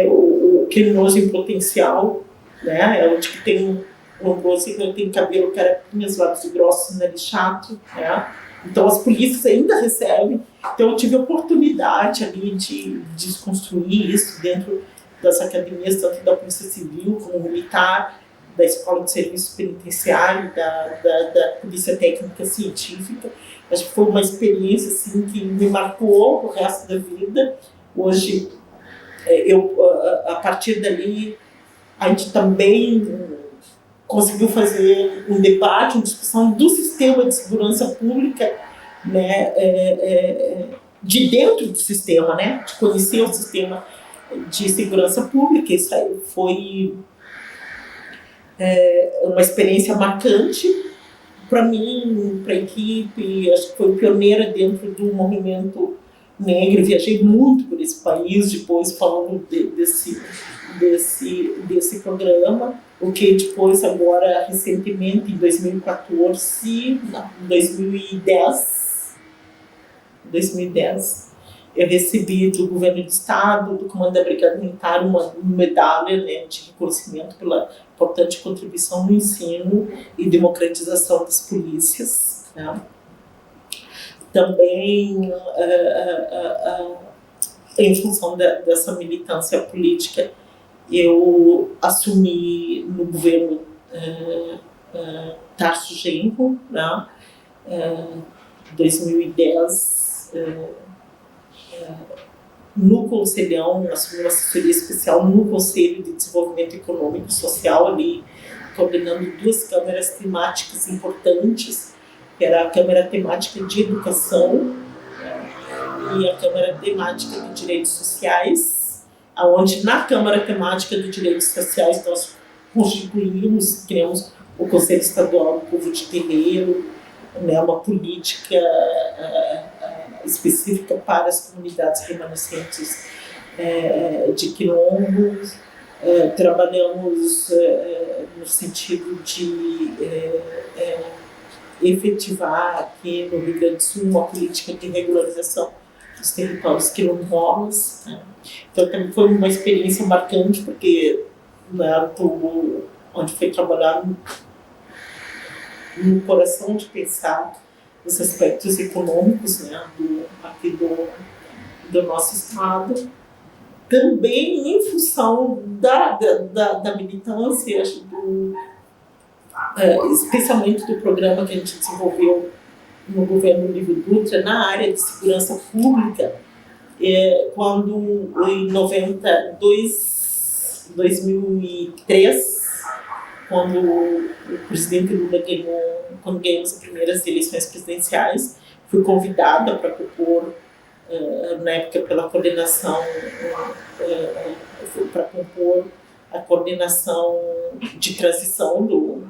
S1: O criminoso em potencial, né? É onde que tem um lombroso e tem cabelo carapinhas, lábios grossos, nariz chato, né? Então as polícias ainda recebem. Então eu tive a oportunidade ali de desconstruir isso dentro das academias, tanto da Polícia Civil como militar, da Escola de Serviço Penitenciário, da Polícia Técnica Científica. Acho que foi uma experiência assim, que me marcou o resto da vida. Hoje, a partir dali, a gente também conseguiu fazer um debate, uma discussão do sistema de segurança pública, né, de dentro do sistema, né, de conhecer o sistema de segurança pública. Isso aí foi uma experiência marcante para mim, para a equipe. Acho que foi pioneira dentro do movimento negro. Viajei muito por esse país depois falando desse programa, o que depois, agora, recentemente, em 2014, não, 2010, eu recebi do governo do estado, do comando da Brigada Militar, uma medalha, né, de reconhecimento pela importante contribuição no ensino e democratização das polícias, né? Também, em função dessa militância política, eu assumi no governo Tarso Genro, né? 2010, no Conselhão, assumi uma assessoria especial no Conselho de Desenvolvimento Econômico e Social, ali coordenando duas câmaras temáticas importantes, que era a Câmara Temática de Educação e a Câmara Temática de Direitos Sociais, onde na Câmara Temática de Direitos Sociais nós constituímos, criamos o Conselho Estadual do Povo de Terreiro, né, uma política específica para as comunidades remanescentes de quilombos. Trabalhamos no sentido de efetivar aqui no Rio Grande do Sul uma política de regularização dos territórios quilombolas, né? Então também foi uma experiência marcante, porque, né, onde foi trabalhar no coração de pensar os aspectos econômicos, né, aqui do nosso estado. Também em função da militância, acho, especialmente do programa que a gente desenvolveu no governo Livre Dutra, na área de segurança pública, quando em 2003, quando o presidente Lula quando ganhamos as primeiras eleições presidenciais, fui convidada para compor, na época pela coordenação, para compor a coordenação de transição do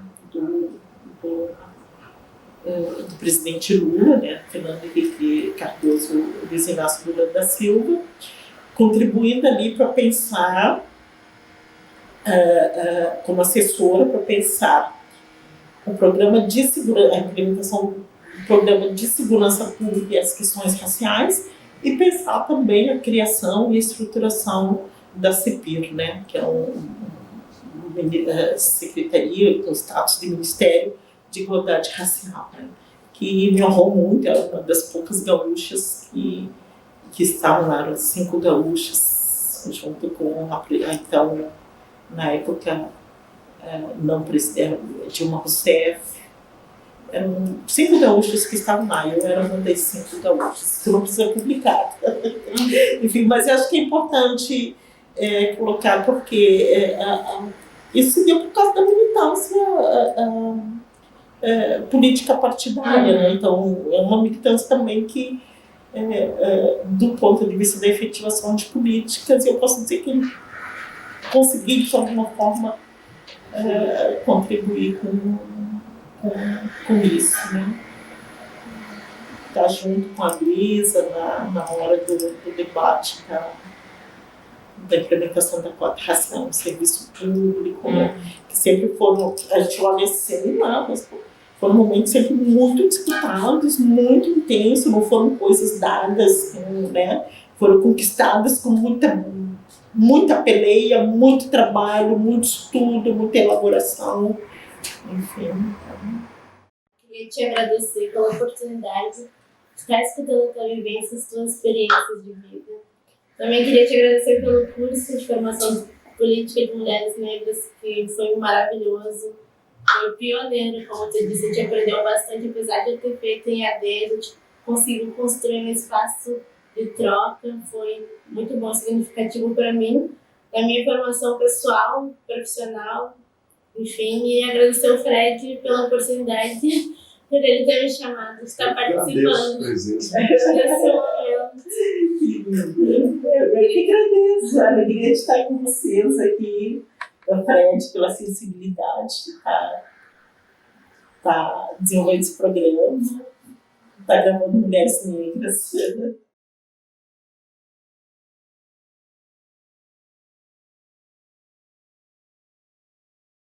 S1: presidente Lula, né, Fernando Henrique Cardoso, Luiz Inácio Lula da Silva, contribuindo ali para pensar, como assessora, para pensar o programa de segurança, a implementação do programa de segurança pública e as questões raciais, e pensar também a criação e estruturação da CEPIR, né, que é uma secretaria com status de Ministério de Igualdade Racial, né, que me honrou muito. É uma das poucas gaúchas que estavam lá, eram 5 gaúchas, junto com então, na época, não presidente, Dilma Rousseff, eram 5 gaúchos que estavam lá, eu era uma das 5 gaúchos, que não precisa publicar. Enfim, mas eu acho que é importante colocar, porque isso se deu por causa da militância política partidária, né? Então é uma militância também que, do ponto de vista da efetivação de políticas, eu posso dizer que consegui de alguma forma contribuir com isso, né? Estar junto com a Luísa na hora do debate da implementação da cota racial no serviço público, né? Que sempre foram, a gente olha assim, mas foram momentos sempre muito disputados, muito intensos, não foram coisas dadas, né? Foram conquistadas com muita peleia, muito trabalho, muito estudo, muita elaboração, enfim.
S4: Queria te agradecer pela oportunidade de estar escutando a tua vivência, as tuas experiências de vida. Também queria te agradecer pelo curso de formação política de mulheres negras, que foi maravilhoso. Foi pioneiro, como tu disse, a gente aprendeu bastante, apesar de eu ter feito em AD, a gente conseguiu construir um espaço de troca, foi muito bom, significativo para mim, da minha formação pessoal, profissional, enfim, e agradecer ao Fred pela oportunidade por ele ter me chamado, de estar participando desse momento.
S1: Eu que agradeço, a alegria de estar com vocês aqui, ao Fred, pela sensibilidade de estar desenvolvendo esse programa, estar gravando Mulheres Negras.